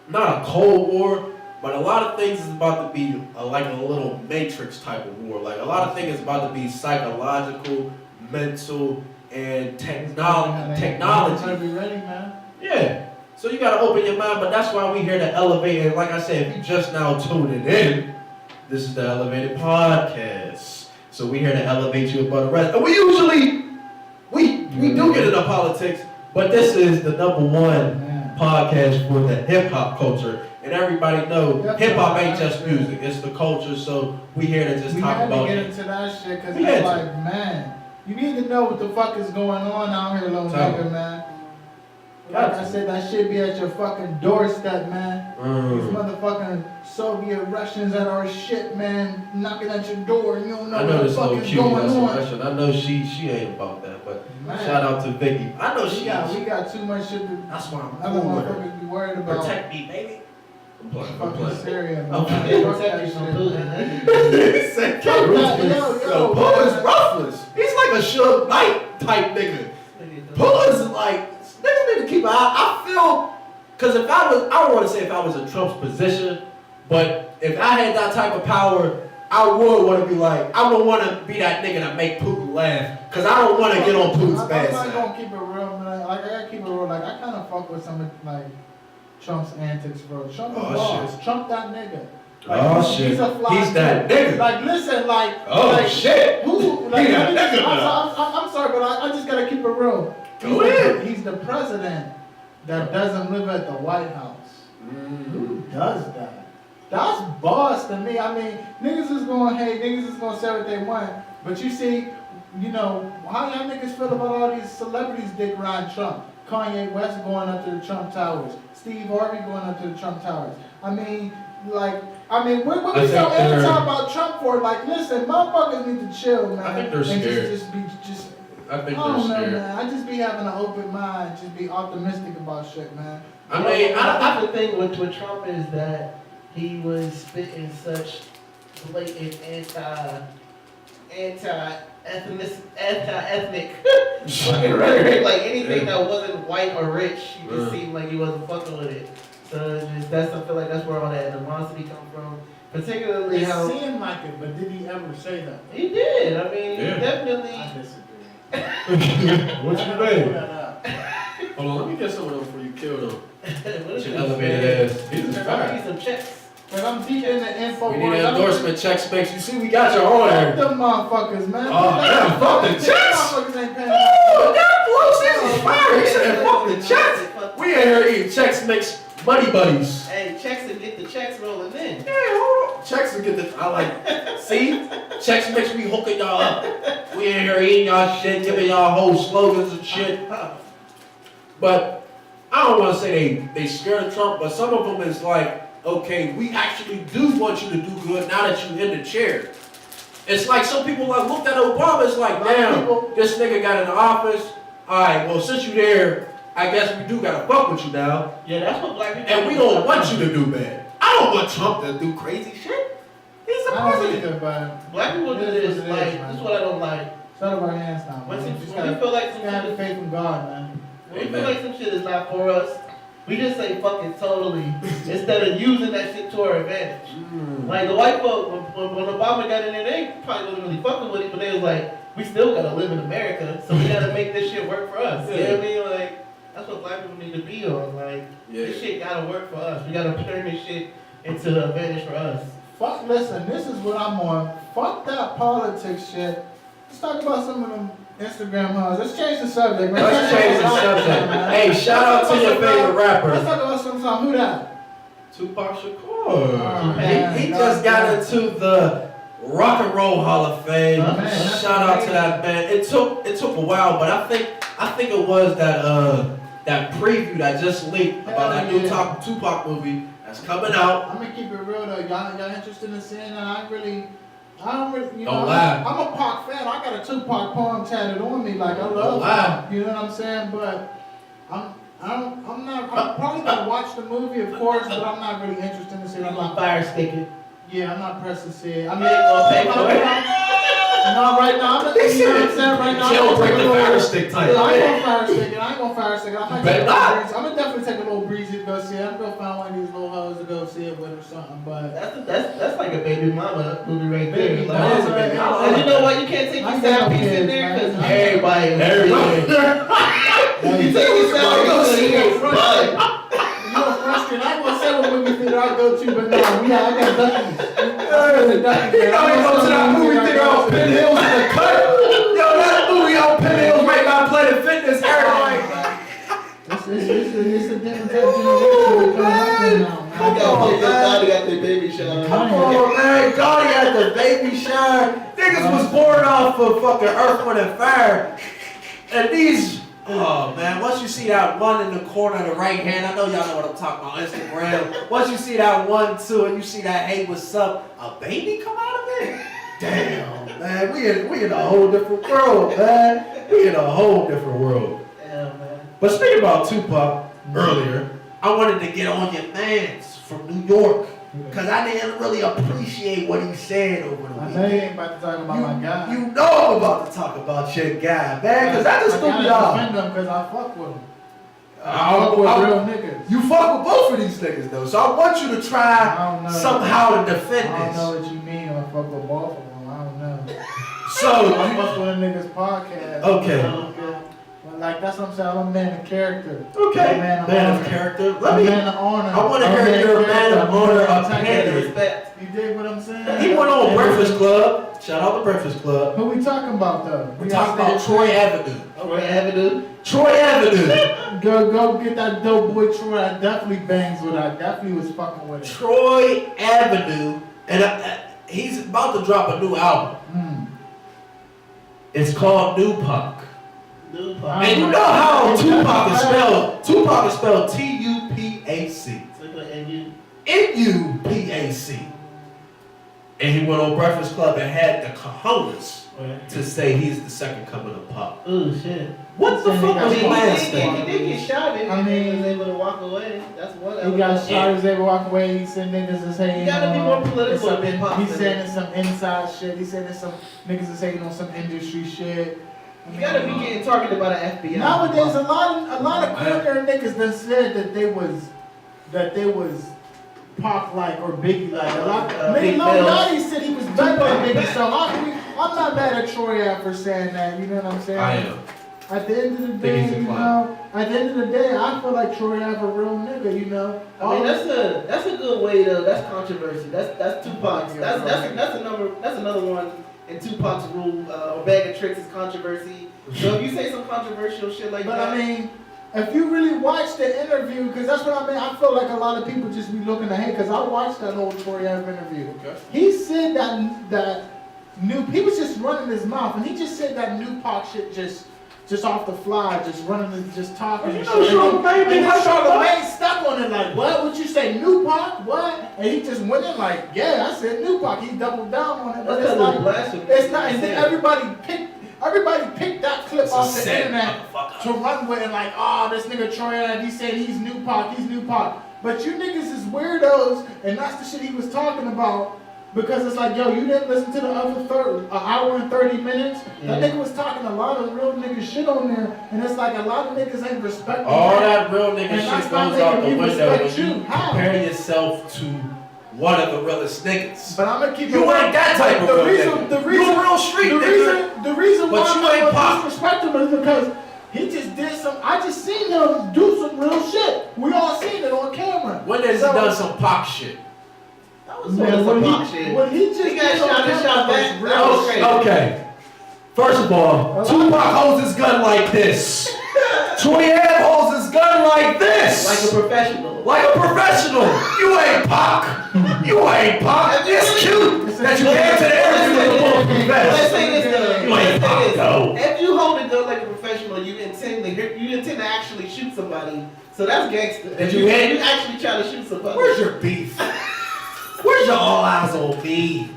not a Cold War, but a lot of things is about to be like a little Matrix type of war. Like a lot of things is about to be psychological, mental, and technology. Gotta be ready, man. Yeah. So you gotta open your mind, but that's why we here to elevate. And like I said, if you just now tuning in, this is the Elevated Podcast. So we here to elevate you above the rest. And we usually we do get into politics, but this is the #1 podcast for the hip hop culture. And everybody know hip hop ain't just music, it's the culture. So we here to just talk about it. We had to get into that shit because it's like, man, you need to know what the fuck is going on out here, little nigga, man. Like I said, that shit be at your fucking doorstep, man. These motherfucking Soviet Russians at our shit, man, knocking at your door and you don't know what the fuck is going on. I know she ain't about that, but shout out to Vicky. I know we got too much shit to. That's why I'm other motherfuckers be worried about. Protect me, baby. I'm playing. Syria, I'm playing. Pull is ruthless. He's like a Suge Knight type nigga. Pull is like, niggas need to keep an eye. I feel, because I don't want to say if I was in Trump's position, but if I had that type of power, I would want to be like, I would want to be that nigga that make Putin laugh, cause I don't want to get on Putin's bad I'm not side. gonna keep it real, man. Like I gotta keep it real. Like I kind of fuck with some of like Trump's antics, bro. Trump is boss. Shit. Trump that nigga. Like, Oh shit. He's a fly He's that dude. nigga. Like listen, like Oh shit. who? Like, He that nigga. I'm sorry, but I just gotta keep it real. Go ahead. He's the president that doesn't live at the White House. Who does that? That's boss to me. I mean, niggas is gonna hate, niggas is gonna say what they want. But you see, you know, how y'all niggas feel about all these celebrities dick ride Trump? Kanye West going up to the Trump Towers. Steve Harvey going up to the Trump Towers. I mean, what we so anti about Trump for? Like, listen, motherfuckers need to chill, man. I think they're and scared. I think I they're don't know, scared. man. I just be having an open mind, just be optimistic about shit, man. I mean, I think the thing with Trump is that he was spitting such blatant anti-ethnic fucking rhetoric. Like anything that wasn't white or rich, he just seemed like he wasn't fucking with it. So I feel like that's where all that animosity come from. Particularly It how seemed like it, but did he ever say that? he did. I mean, Yeah. he definitely. I disagree. What you mean? What Hold on, let me get some of them before you kill them. What is Your this, elevated man? ass. He's a I fire. need some checks. But I'm deep in the info. We need an endorsement check specs. You see, we got your own Fuck here. them motherfuckers, man. Oh, yeah, fuck the Them checks. motherfuckers ain't paying. Oh, that blows this is fire. He said, fuck the checks. We in here eating checks mix buddy buddies. Hey, checks and get the checks rolling in. Yeah, hold on. Checks to get the, I like, see? Checks mix we hooking y'all up. We in here eating y'all shit, giving y'all whole slogans and shit. But I don't want to say they scared of Trump, but some of them is like, okay, we actually do want you to do good now that you're in the chair. It's like some people like looked at Obama, it's like, damn, this nigga got in the office. All right, well, since you there, I guess we do gotta fuck with you now. Yeah, that's what black people. And we don't want you to do bad. I don't want Trump to do crazy shit. He's the I don't president. either, but Black people do It this, is what it like, is, man. this is what I don't like. shut up our hands now, When man. some- Just when we gotta, feel like just some gotta have shit faith in God, man. when we feel like some shit is not for us, we just say fuck it totally, instead of using that shit to our advantage. Like the white folk, when Obama got in there, they probably wasn't really fucking with it, but they was like, we still gotta live in America, so we gotta make this shit work for us. You know what I mean? Like, that's what black people need to be on. Like, this shit gotta work for us. We gotta turn this shit into the advantage for us. Fuck, listen, this is what I'm on. Fuck that politics shit. Let's talk about some of them Instagram hoes. Let's change the subject, man. Let's change the subject. Hey, shout out to your favorite Let's rapper, talk about some song. Who that? Tupac Oh, Shakur. man. He just got into the Rock and Roll Hall of Fame. Oh, man, that's Shout out to amazing. that man. It took a while, but I think it was that preview that just leaked about that new Tupac movie that's coming out. I'm gonna keep it real though. Y'all interested in seeing that? I don't really, you Don't know, lie. I'm a Pac fan. I got a Tupac poem tatted on me. Like I Don't love lie. Pac, you know what I'm saying? But I'm probably gonna watch the movie, of course, but I'm not really interested in seeing it. I'm gonna fire stick it. Yeah, I'm not pressed to see it. I You mean, ain't gonna pay for it. no, right now, you know what I'm saying? Right now, Jailbreak the fire stick stick I ain't type. gonna fire stick it. I ain't gonna fire stick it. I might Better take not. I'm gonna definitely take a little breezy to go see it. I'm gonna find one of these little hoes to go see it with or something. But That's like a baby mama movie right Baby there. mama, Like, baby mama. and you know what? You can't take I your got sound piece kids, in there because man. everybody. Hey, You take your sound piece in there. you know, frustrated. I ain't gonna say what movie theater I go to, but no, I got Duckies. You know he go to that movie theater on Penn Hills in the cut. Yo, that movie on Penn Hills right by Planet Fitness. Everybody. It's a different type of generation that comes up now, I man. got the baby shower. Come on, man. Gotti at the baby shower. Niggas was born off of fucking Earth, Wind, and Fire. And these, oh man, once you see that one in the corner of the right hand, I know y'all know what I'm talking about, Instagram. Once you see that 1, 2, and you see that, hey, what's up? A baby come out of it? Damn, man. We in a whole different world, man. We in a whole different world. Yeah, man. But speaking about Tupac earlier, I wanted to get on your mans from New York. Because I didn't really appreciate what he said over the I weekend. know you ain't about to talk about my guy. You know I'm about to talk about your guy, man, because I just threw I y'all. defend them because I fuck with them. I fuck with real niggas. You fuck with both of these niggas though, so I want you to I try don't know. somehow to defend I don't know this. what you mean or fuck with both of them. I don't know. So, I fuck with a nigga's podcast. okay. But like that's what I'm saying. I'm a man of character. Okay. I'm a man of Man honor. of character. I'm a man of honor. I want to I'm a hear your man of honor integrity. opinion. You dig what I'm saying? He went on Breakfast Club. Shout out to Breakfast Club. Who we talking about though? We're talking about Troy Avenue. Troy Avenue. Troy Avenue. Go get that dope boy Troy. I definitely bangs with. I definitely was fucking with him. Troy Avenue. And he's about to drop a new album. It's called New Pac. And you know how Tupac is spelled? Tupac is spelled T-U-P-A-C. N-U-P-A-C. And he went on Breakfast Club and had the cojones to say he's the second coming of Pac. Oh shit. What the fuck was he last He thing? did get shot and he was able to walk away. That's one. He got shot, he was able to walk away. He said niggas is hating. You gotta be more political than Pac. He said it's some inside shit. He said it's some niggas is hating on some industry shit. You gotta be getting targeted by the FBI. Nowadays, a lot of corner niggas that said that they was Pac like or Biggie like. A lot. Nigga, Lil Yachty said he was better than Biggie. So I'm not mad at Troy Ave for saying that. You know what I'm saying? I am. At the end of the day, you know, at the end of the day, I feel like Troy Ave a real nigga, you know. I mean, that's a good way though. That's controversy. That's Tupac's. That's another one in Tupac's rule. A bag of tricks is controversy. So if you say some controversial shit like but that, I mean, if you really watch the interview, because that's what I mean, I feel like a lot of people just be looking ahead. Because I watched that whole Troy Ave interview. Okay. He said that he was just running his mouth, and he just said that new Pac shit just off the fly, just running and just talking. You know, Charlamagne stuck on it like, what? Would you say new Pac? What? And he just went in like, yeah, I said new Pac. He doubled down on it. But that's it's a like, blasphemy. it's not. And then everybody picked that clip off the sad internet to run with and like, oh, this nigga Troy Ave, he said he's new Pac. But you niggas is weirdos, and that's the shit he was talking about. Because it's like, yo, you didn't listen to the other hour and 30 minutes. Yeah. That nigga was talking a lot of real nigga shit on there, and it's like a lot of niggas ain't respecting All that real nigga and shit that's goes not out the making me window when respect you you. How? compare yourself to one of the realest niggas. But I'm gonna keep You ain't that type of real nigga. You a real street nigga. The reason But why you I'm ain't not Pac. gonna disrespect him is because he just did I just seen him do some real shit. We all seen it on camera. When has he done some Pac shit? that was some Pac shit. When he just He got did on shot and camera shot was back. real That was shit. crazy. Okay. First of all, Tupac holds his gun like this. Troy Ave holds his gun like this. Like a professional. Like a professional. You ain't Pac. You ain't Pac. It's cute that you came to the interview with a bulletproof Let's vest. say this though. You ain't Pac though. If you hold a gun like a professional, you intend to actually shoot somebody. So that's gangster. Did you hit? You actually try to shoot somebody. Where's your beef? Where's your all eyes on me?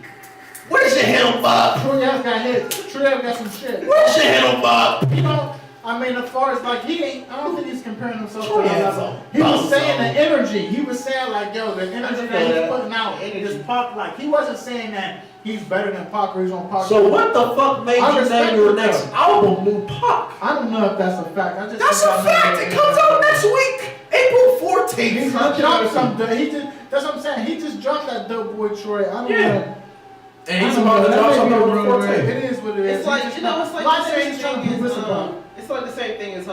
Where's your hit 'em up? Troy Ave got hit. Troy Ave got some shit. Where's your hit 'em up? You know, I mean, as far as like I don't think he's comparing himself Troy to Ave's another. a He was bozo. saying the energy. He was saying like, yo, the energy that he's putting out Energy. is Pac. Like he wasn't saying that he's better than Pac or he's on Pac. So what the fuck made I you respect name your it, next though. album New Pac? I don't know if that's a fact. I just That's think a I know fact. that It comes out next week, April 14th. He just dropped something. That's what I'm saying. He just dropped that dope boy Troy. I don't Yeah. know. And he's about to drop something on the 14th. It is what it is. It's like, He you just know, it's like not the saying same he's trying to thing be as, whistleblower. it's like the same thing as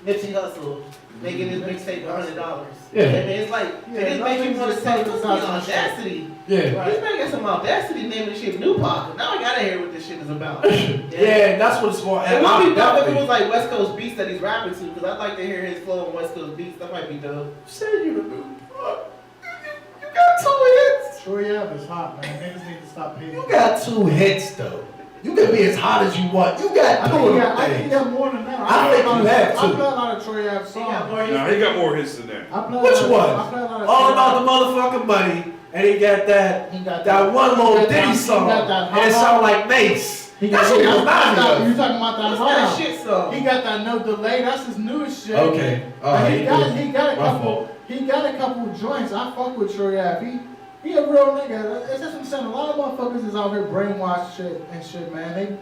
Nipsey Hussle, making his mixtape $100. Yeah. I mean, it's like, Yeah, it just make you want to say, nothing's what's the just audacity? Yeah. This man got some audacity naming the shit New Pac. Now I gotta hear what this shit is about. Yeah, that's what it's for. It And would I'm be dope if it definitely was like West Coast beats that he's rapping to, because I'd like to hear his flow on West Coast beats. That might be dope. say you the New Pac. You got 2 hits. Troy Ave is hot, man. Niggas need to stop hating. You got 2 hits though. You can be as hot as you want. You got 2 of them I think he things. got more than that. I think you have I to. play a lot of Troy Ave songs. No, he got more hits than that. I play a Which lot of- one? I play a lot of All Troy about Ave. the motherfucking money, and he got that He got that one little he got Diddy that- song, He got that and it sound like Mace. He That's got, what he he got, reminds me of. you talking about that What's Hold that On. shit song? He got that No Delay. That's his newest shit. Okay. And he got a My couple. fault. He got a couple joints. I fuck with Troy Ave. He a real nigga. It's just what I'm saying. A lot of motherfuckers is out here brainwashed shit, man.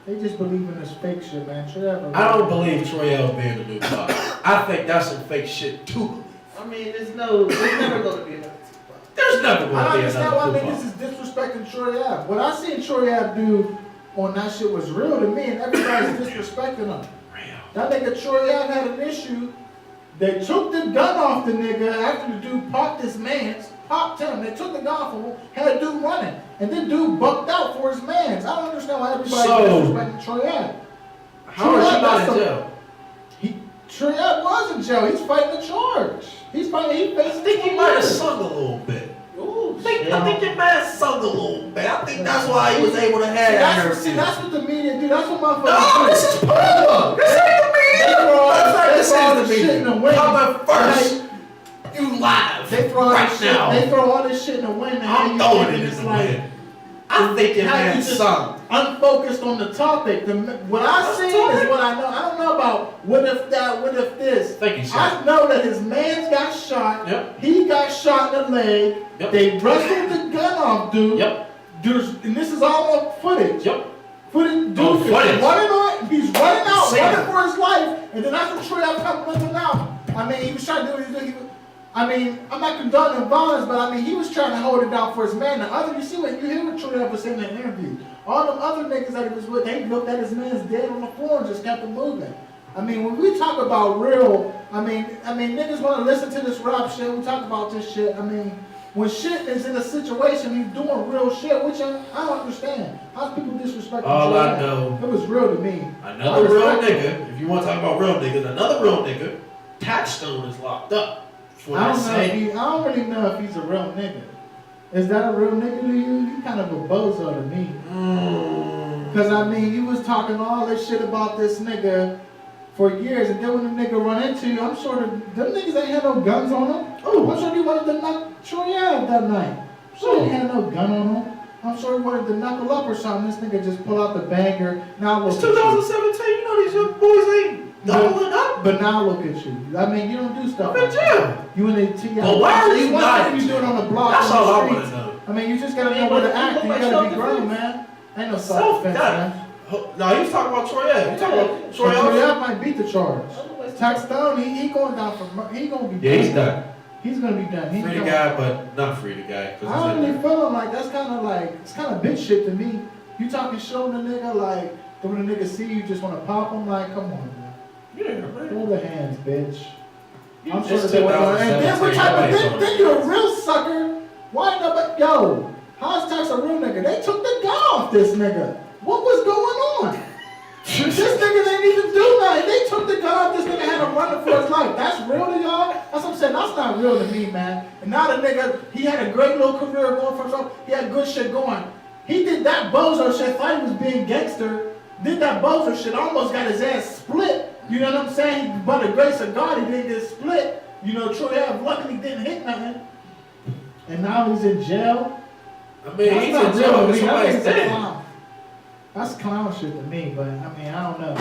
They just believe in this fake shit, man. Troy Ave. I don't believe Troy Ave being the New Pac. I think that's some fake shit too. I mean, there's never gonna be another Tupac. There's There's never I going to be understand why another niggas Tupac. is disrespecting Troy Ave. What I seen Troy Ave do on that shit was real to me, and everybody's disrespecting him. That nigga Troy Ave had an issue. They took the gun off the nigga after the dude popped his mans. Popped him. They took the gun off him, had a dude running. And then dude bucked out for his mans. I don't understand why everybody's disrespecting Troy Ave. How is he not in jail? Troy Ave was in jail. He's fighting the charge. He's fighting. I think he might have sung a little bit. Ooh, I think your man sung a little bit. I think that's why he was able to have that. See, that's what the media do. That's what motherfuckers No, do. this is Puma. This ain't the media. This is the shit in the media. wind. Coming first. You live. They throw all right this shit. now. They throw all this shit in the wind. And I'm then you throwing think it it's in the like wind. I think your how you man just sung. unfocused on the topic. What I see is what I know. I don't know about what if that, what if this. Thank you, I sir. know that his man's got shot. Yep. He got shot in the leg. Yep. They wrestled the gun off, dude. Yep. And this is all on footage. Yep. Footage, dude. Oh, is footage. running on. He's running out, Same. running for his life, and then that's when Troy Ave come running out. I mean, he was trying to do what he was doing. I mean, I'm not condoning violence, but I mean, he was trying to hold it down for his man. The other, you see what you hear what Troy Ave was saying in that interview. All them other niggas that he was with, they looked at his man's dead on the floor and just kept it moving. I mean, when we talk about real, I mean, niggas want to listen to this rap shit. We talk about this shit. I mean, when shit is in a situation, he's doing real shit, which I don't understand. How's people disrespecting All Troy I Ave? know. It was real to me. Another real nigga, if you want to talk about real niggas, another real nigga, Taxstone is locked up. For I that don't know. same. I don't really know if he's a real nigga. Is that a real nigga to you? You kind of a bozo to me. Cause I mean, you was talking all this shit about this nigga for years, and then when the nigga run into you, I'm sure them niggas ain't had no guns on them. I'm sure he wanted to knock Troy out that night. I'm sure he had no gun on him. I'm sure he wanted to knuckle up or something. This nigga just pull out the banger. Now look It's at you. 2017. You know these young boys ain't doubling up. But now look at you. I mean, you don't do stuff. I'm in like that. jail. You in the T.I. But why are you One not thing in you do it on the block. That's on all the I want streets. to know. I mean, you just gotta I mean, know where but to act. look You like gotta be self-defense. grown, man. Ain't no self-defense, Self-defense. man. No, he was talking about Troy Ave. You talking about Troy Troy Ave? Ave might beat the charge. Tax Stone, he going down for he gonna be Yeah, done. he's done. He's gonna be done. He's Free the gonna- guy, but not free the guy. 'Cause I he's don't in really there. feel him like that's kind of like it's kind of bitch shit to me. You talking shit on the nigga like when the nigga see you just want to pop him like come on, man. Yeah, man. Throw the hands, bitch. I'm It's sure they want to. And then what type of 2017, then you're a real sucker. Why nobody? Yo, how's Tax a real nigga? They took the gun off this nigga. What was going on? This nigga didn't even do nothing. They took the gun off this nigga, had him running for his life. That's real to y'all? That's what I'm saying. That's not real to me, man. And now the nigga, he had a great little career going for himself. He had good shit going. He did that bozo shit, thought he was being gangster. Did that bozo shit, almost got his ass split. You know what I'm saying? By the grace of God, he didn't get split. You know, Troy Ave luckily didn't hit nothing. And now he's in jail. I mean, That's he's not in real jail to because me. That somebody's nigga's a dead. clown. That's clown shit to me, but I mean, I don't know.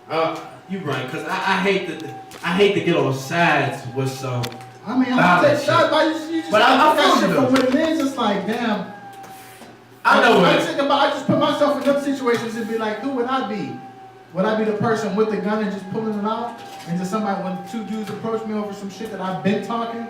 Alright, you right, cause I hate to get on sides with some. I mean, I'm Violent gonna take shots, but you just But I that feel shit you, for though. what it is. It's like, damn. I know I it. think about. I just put myself in those situations and be like, who would I be? Would I be the person with the gun and just pulling it out, and just somebody when two dudes approach me over some shit that I've been talking,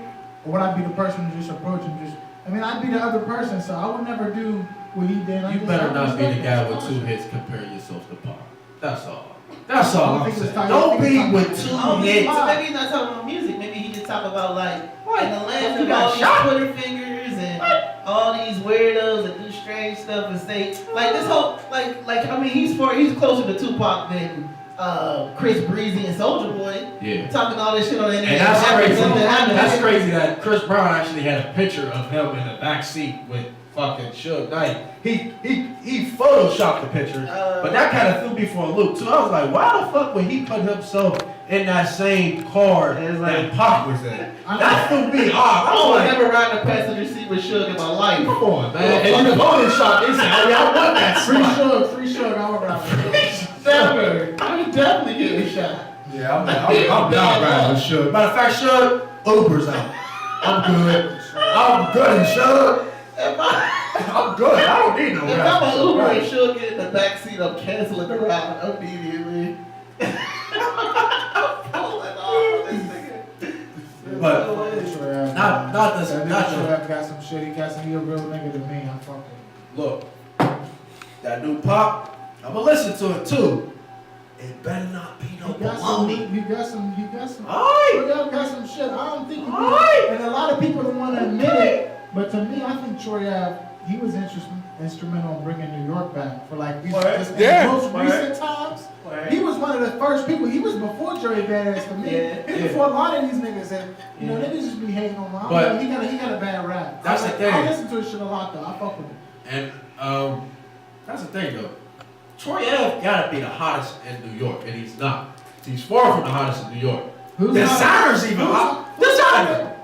or would I be the person who just approach and just? I mean, I'd be the other person, so I would never do what he did. You better not be the guy with 2 hits comparing yourself to Pac. That's all. That's all I'm saying. Don't be with 2 hits. So maybe he's not talking about music. Maybe he just talk about like What? in the land You of got all these shot? Twitter fingers and all these weirdos that do strange stuff and say like this whole like I mean he's closer to Tupac than Chris Breezy and Soulja Boy. Yeah. Talking all this shit on the internet. And that's crazy. Something happened. That's crazy that Chris Brown actually had a picture of him in the back seat with fucking Suge Knight. He photoshopped the picture, but that kind of threw me for a loop too. I was like, why the fuck would he put himself in that same car that Pac was in? That threw me off. I I was would like, never ride the passenger seat with Suge in my life. come on, man. And you photoshopped it. I mean, I want that spot. Free Suge, I would rather. Never. I would definitely get a shot. Yeah, I'm not riding with Suge. Matter of fact, Suge, Uber's out. I'm good. I'm good, Suge. I'm good. I don't need no If ride. I'm an Uber and Suge get in the backseat, I'm canceling the ride immediately. I'm pulling off this nigga. But Sure. nah, Not this. That Not nigga your. Shoaib got some shit. He a real nigga to me. I'm fucking. Look, that new pop, I'ma listen to it too. It better not be no baloney. He got some. Alright. Troy got some shit. I don't think he Alright. And a lot of people don't want to admit it, but to me, I think Troy Ave, he was instrumental in bringing New York back for like just in Yeah. the most recent times. He was one of the first people. He was before Joey Badass to me. Yeah. He was before a lot of these niggas. And you know, niggas just be hating on him. But- He got a bad rap. That's the thing. I listen to his shit a lot though. I fuck with him. And that's the thing though. Troy Ave gotta be the hottest in New York, and he's not. He's far from the hottest in New York. Designer's even hot. Designer.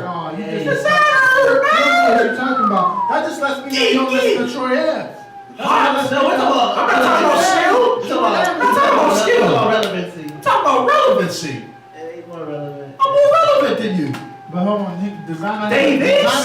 Oh, you Yeah, just Designer, you don't know what man. you're talking about. That just lets me know you don't listen to Troy Ave. Hot. No, it's about. I'm not talking about skill. It's about. I'm talking about skill. It's about relevancy. I'm talking about relevancy. Yeah, he's more relevant. I'm more relevant than you. But hold on,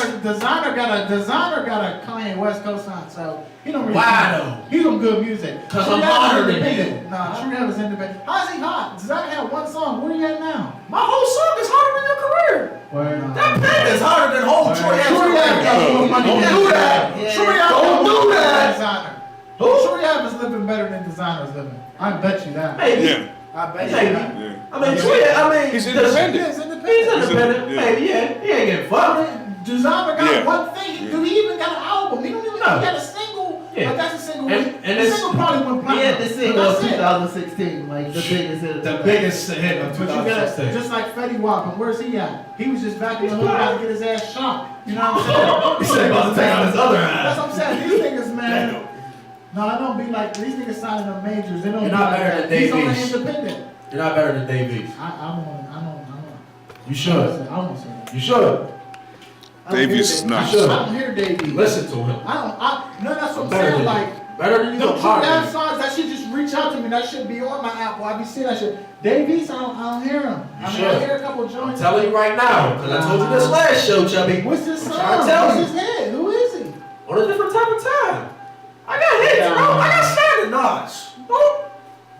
designer got a Kanye West cosign, so he don't really. Why though? He don't good music. 'Cause Troy I'm Ave is hotter than independent. you. Nah, Troy Ave is independent. How's he hot? Designer had one song. What are you at now? My whole song is harder than your career. Word. That band is harder than whole Troy Ave's Troy Ave got career. more money. Don't than do Designer. that. Yeah. Troy Ave Don't got do more money that. than Designer. Who? Troy Ave is living better than Designer's living. I bet you that. Maybe. Yeah. I bet you Maybe. that. Yeah. I mean, Troy. He's He independent. is He's independent. independent. Yeah. Maybe. Yeah. He ain't getting fucked. Designer got Yeah. one thing. Do he even got an album? He don't even. No. He got a single. Yeah. Like that's a single. And the it's- single probably went He platinum. had the single But of that's it. 2016, like the biggest hit. The biggest hit of But you got 2016. just like Fetty Wap, and where's he at? He was just back in the hood about to get his ass shot. You know what I'm saying? He said about to take out his other eye. That's what I'm saying. These niggas, man. No, I don't be like these niggas signing the majors. They don't. You're be not like better that. than He's Dave on the East. independent. You're not better than Dave East. I don't. You should. I won't say that. You should. I don't hear Davies is Dave- not. I don't hear Dave East. Listen to him. No, that's what I'm Better saying. than Like. Better than you. No, No, Troy harder than Ave you. songs, that shit just reach out to me. That should be on my Apple. I be seeing that shit. Dave East, I don't hear him. You I should. hear a couple I'm joints. telling you right now, because I told you this last show, Chubby. What's this I'm song? trying to tell What's you. his head? Who is he? On a different type of time. I got hits, bro. I got standard knowledge. Don't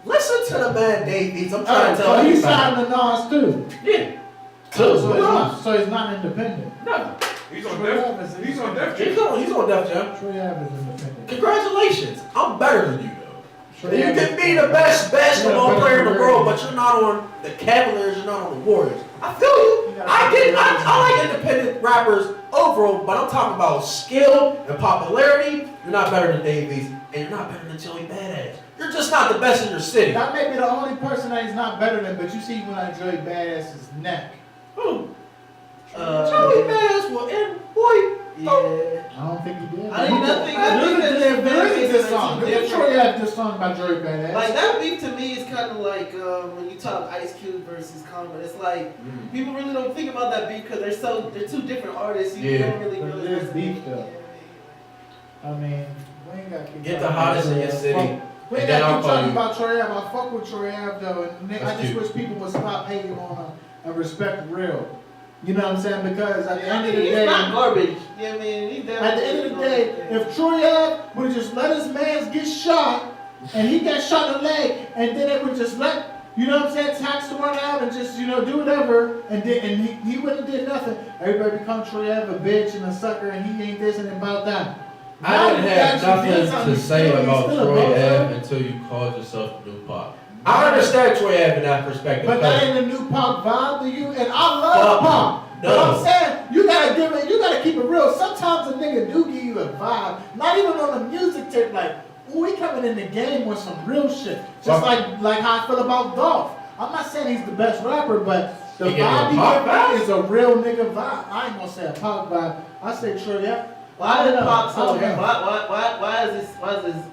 listen to the man Dave East. I'm trying to tell so you. he's signed to Nas too. Yeah. So Two. he's not independent. No. He's on Troy Def. Ave is He's on Def He's Jam. on Def Jam. Troy Ave is independent. Congratulations. I'm better than you, though. Troy You Ave can is- be the best basketball better player in the career. world, but you're not on the Cavaliers, you're not on the Warriors. I feel you. I like independent rappers overall, but I'm talking about skill and popularity. You're not better than Dave East, and you're not better than Joey Badass. You're just not the best in your city. That may be the only person that he's not better than, but you see when I enjoy Badass's neck. Who? Joey Badass will end, boy. Yeah. I don't think he did. I think that they're There is very this song. different. Troy Ave this song by Joey Badass. Like that beef to me is kind of like when you talk Ice Cube versus Common. It's like people really don't think about that beef because they're two different artists. You Yeah. don't really But know it is that beef, though. I mean, we ain't got to keep Get talking the hottest about in your Troy Ave. city, We and ain't then got I'll to keep call talking you. about Troy Ave. I fuck with Troy Ave though, and I That's just cute. wish people would stop hating on him and respect real. You know what I'm saying? Because at the end of the He's day, not garbage. Yeah, I mean, he's at the end of the day, if Troy Ave would have just let his mans get shot, and he got shot in the leg, and then it would just let, you know what I'm saying, tax to run out and just, you know, do whatever, and he wouldn't have did nothing. Everybody become Troy Ave a bitch and a sucker, and he ain't this and about that. I didn't Now have you actually did nothing something. to say He's about still a Troy bozo. Ave until you called yourself New Pop. I understand Troy Ave in that perspective. But that ain't a new pop vibe to you, and I love pop. But I'm saying, you gotta keep it real. Sometimes a nigga do give you a vibe, not even on the music tip, like, ooh, he coming in the game with some real shit. Just like how I feel about Dolph. I'm not saying he's the best rapper, but the He give you a vibe he pop give vibe? me is a real nigga vibe. I ain't gonna say a pop vibe. I say Troy Ave. Why did Pop so? I don't know.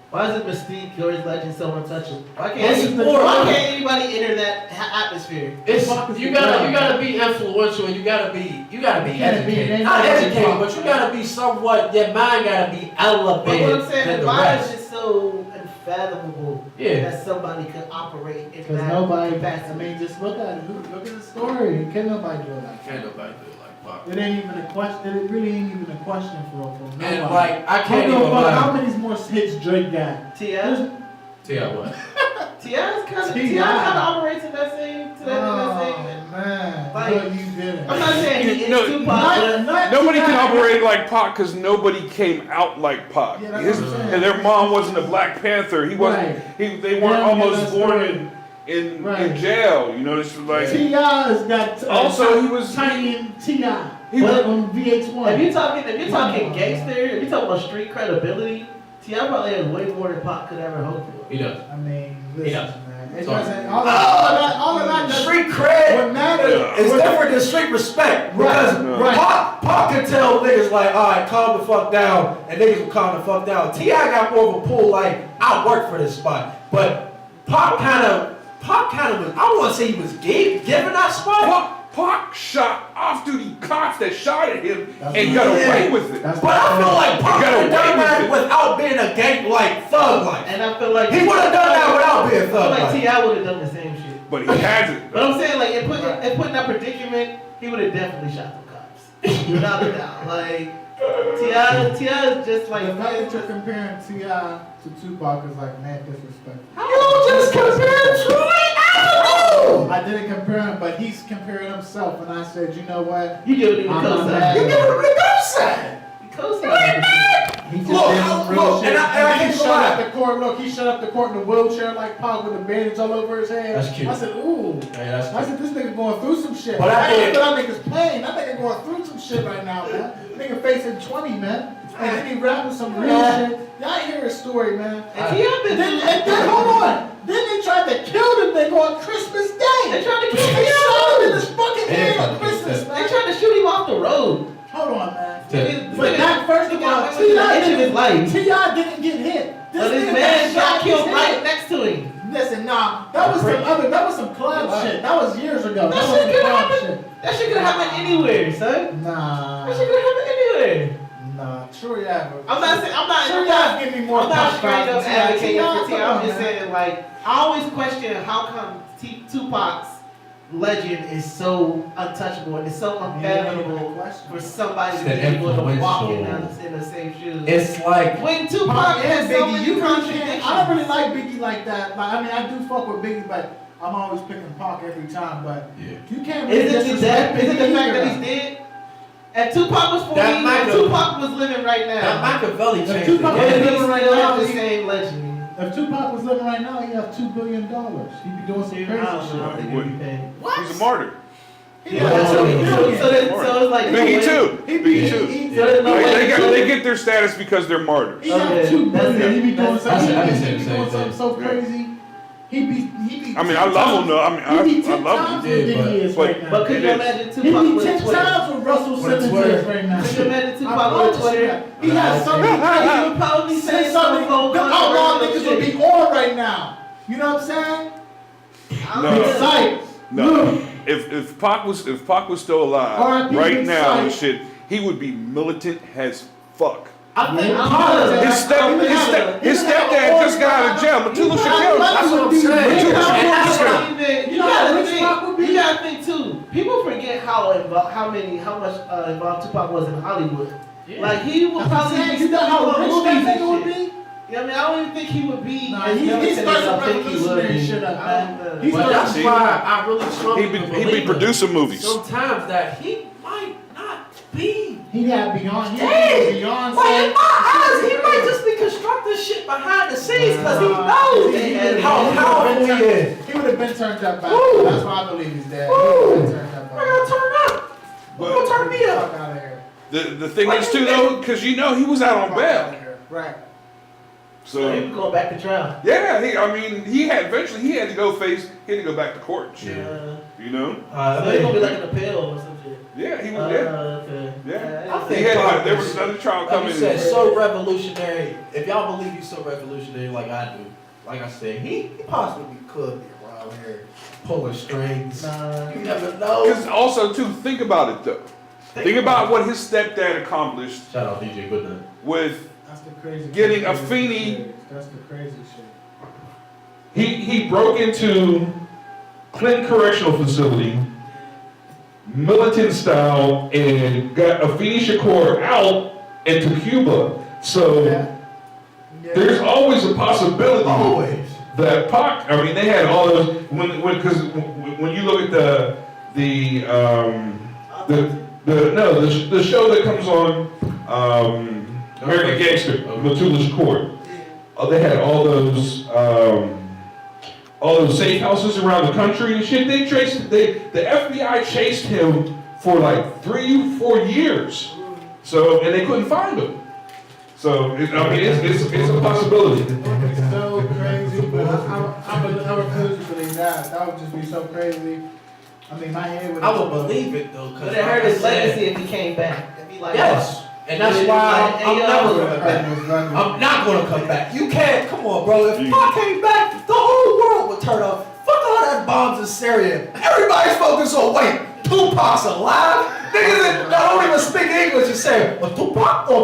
Why is this mystique or his legend so untouchable? Why This is can't more- why can't anybody enter that atmosphere? It's Fuck is you the gotta crowd? be influential and you gotta be You can't be educated. an Not educated educated, pop. but you gotta be somewhat. Your mind gotta be But elevated what I'm saying than is the why is rest. it so unfathomable Yeah. that somebody could operate in Because that nobody, I capacity? mean, just look at it. Look at the story. Can nobody do it like that? Can't nobody do it like Pop. It ain't even a question. It really ain't even a question for nobody. And like I I can't don't even know how lie. many more hits Drake got. T.I.? Tell you what. T.I. kind of T.I. operates in that same, Man, Like, no, you didn't. I'm not saying he is No, Tupac, Not- not Nobody can T.I. operate like Pac because nobody came out like Pac. Yeah, that's what I'm saying. And their mom wasn't a Black Panther. He wasn't. They weren't Yeah, almost that's born right. in Right. jail. You know, this was like. T.I.'s got Also, he was- Tiny and T.I. He was- on VH1. if you're talking gangster, if you're talking about street credibility, T.I. probably has way more than Pac could ever hope for. He does. I mean, He listen, does. man. It Sorry. doesn't. All of that. Street cred What matters is different than street respect. Because Right. Pac can tell niggas like, all right, calm the fuck down, and niggas will calm the fuck down. T.I. got more of a pull, like, I work for this spot. But Pac kind of was, I don't want to say he was given that spot. Pac shot off-duty cops that shot at him That's and what got it away is. with it. That's But I feel like Pac got would have away done with that it. without being a gang, like, thug life. And I feel like He would have done that without being I feel thug like life. T.I. would have done the same shit. But he hasn't. But I'm saying, like, in putting that predicament, he would have definitely shot the cops. Without a doubt. Like, T.I. is just like, The fact that you're comparing T.I. to Tupac is like mad disrespectful. You just compare Troy Apple. I didn't compare him, but he's comparing himself, and I said, you know what? you give it a I'm not cosign. mad. You give him a go side. He just Look, did some real look, shit. and I he can't shut lie. up the court. Look, he shut up the court in a wheelchair like Pac with a bandage all over his head. That's cute. I said, ooh. Yeah, that's I said, this nigga going through some shit. But I ain't think- that nigga's playing. That nigga going through some shit right now, man. Nigga facing 20, man. And then he rapping some real shit. Y'all hear his story, man. And T.I. been And then, hold on. Then they tried to kill the nigga on Christmas Day. They tried to kill They T.I. shot him in his fucking They head tried on to kill Christmas, T.I. man. They tried to shoot him off the road. Hold on, man. Nigga- But that first of all, nigga went to the edge of his life. T.I. didn't get hit. But this nigga man got shot killed his right head. next to him. Listen, nah, that was some club shit. That was years ago. That That was shit some could club happen. shit. That shit could have happened anywhere, son. Nah, That shit could have happened anywhere. nah. Troy Ave. I'm not saying, Troy Ave give me more. I'm not pushback straight up than advocating T.I. for T.I. Come I'm on, just man. saying, like, I always question how come Tupac's legend is so untouchable and it's so unfathomable for somebody to be It's able to walk influential. in the same shoes. It's like When Tupac Pac has and so Biggie, many you really contradictions. can't. I don't really like Biggie like that. Like, I mean, I do fuck with Biggie, but I'm always picking Pac every time. But you can't really Is it the disrespect death? Is it the Biggie fact that either. he's dead? If Tupac was 40, That and Machiavelli- Tupac was living right that now, Machiavelli If changed Tupac the was game. would he living right still now, have the he- same legend? If Tupac was living right now, he'd have $2 billion. He'd be doing some I crazy don't know. I shit. think He he'd be paying. He's a martyr. He Yeah, got so, $2 so, billion. so it's like Biggie too. He Biggie too. So there's no way. They get their status because they're martyrs. He got Okay, $2 that's billion. it. He be doing That's- something. I He say be the same doing something thing. so crazy. He be. I mean, I love him though. I mean, He be I 10 love times him. what Yeah, Diddy is but- right now. But could It you is. imagine He Tupac be with 10 Twitter? times what Russell With Simmons Twitter. is right now. Could you imagine I Tupac promise with Twitter? you that. He has so many He crazy. would probably Say say something. something. The outlaw niggas would be on right now. You know what I'm saying? No. Sight. No. If Pac was still alive R.I.P. right Big now and Sight. shit, he would be militant as fuck. I think Yeah. Pac- His stepdad just got out of jail. Matula Shaquille. That's what I'm saying. Matula That's Shaquille. what- You gotta Rich Pac would think. be- You gotta think too. People forget how much involved Tupac was in Hollywood. Like he would probably be You know how doing rich movies that and nigga would shit. be? Yeah, I mean, I don't even think he would be. Nah, as he militant starts as I some think he would revolutionary be. shit up, I man. don't He's know. But that's See? why I really struggle He'd to be believe producing movies. sometimes that he might not be. He got beyond. He Dead. beyond. Like in my eyes, he might just be constructing shit behind the scenes because he knows how powerful he is. He would have been turned up back. Woo. That's why I believe he's dead. He Woo. would have been turned up I back. gotta turn up. Who turn me up? Fuck out of here. The thing is too though, because you know he was out on Fuck bail. outta here. Right. So he So was going back to trial. yeah, he had to go back to court and shit. You know? So he's gonna be like an appeal or some shit. Yeah, he was there. Okay. Yeah. I think He had Pac there is- was another trial Like coming. you said, so revolutionary. If y'all believe he's so revolutionary like I do, like I said, he possibly could be around here pulling strings. You never know. Because also too, think about it though. Think about what his stepdad accomplished Shout out DJ Goodnight. with That's the crazy. Getting a crazy Feeny- shit. That's the crazy shit. He broke into Clinton Correctional Facility, militant style, and got Afeni Shakur out and to Cuba. So Yeah. there's always a possibility. Always. that Pac, I mean, they had all those, because when you look at the show that comes on, American Gangster, Matula Shakur, they had all those safe houses around the country and shit. The FBI chased him for like 3-4 years. So, and they couldn't find him. So, it's a possibility. It's so crazy, but I refuse to believe that. That would just be so crazy. I mean, my head would. I would believe it though, But because it hurt his legacy if he came back. It'd be like, yes, and that's why I'm never coming back. I'm not gonna come back. You can't. Come on, bro. If Pac came back, the whole world would turn up. Fuck all that bombs in Syria. Everybody's focused on wait. Tupac's alive. Niggas that don't even speak English and say, well, Tupac, he's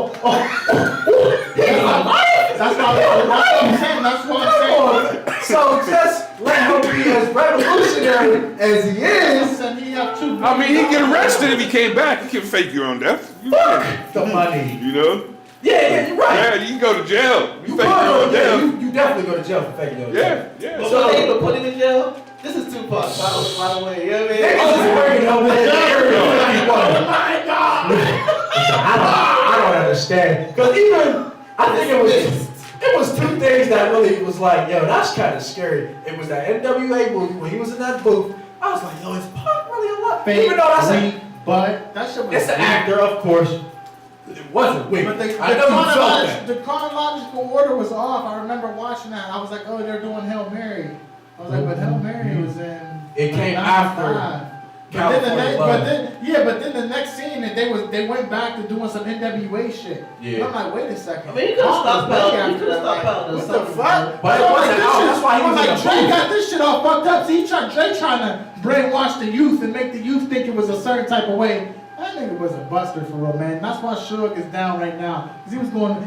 alive. That's what I'm saying. That's what I'm saying. So just let him be as revolutionary as he is. And he have two. I mean, he'd get arrested if he came back. You can fake your own death. Fuck the money. You know? Yeah, you're right. Yeah, you can go to jail. You You fake your own death. you definitely go to jail for faking your death. Yeah. But when they even put him in jail, this is Tupac, by the way, you know what I mean? Niggas just bringing him in there. Oh my God! I don't understand. Because even, I think it was two things that really was like, yo, that's kind of scary. It was that NWA movie when he was in that booth. I was like, yo, is Pac really alive? Even though that's but that shit was. it's an actor, of course. It wasn't weak. But I know you felt that. the chronological order was off. I remember watching that. I was like, oh, they're doing Hail Mary. I was like, but Hail Mary was in. It came after. But then the next scene, and they went back to doing some NWA shit. Yeah. And I'm like, wait a second. I mean, you could have stopped out. You could have stopped out. What the fuck? But it wasn't out. That's why he was like, in the Dre booth. got this shit all fucked up. See, Dre trying to brainwash the youth and make the youth think it was a certain type of way. That nigga was a buster for real, man. That's why Suge is down right now. Cause he was going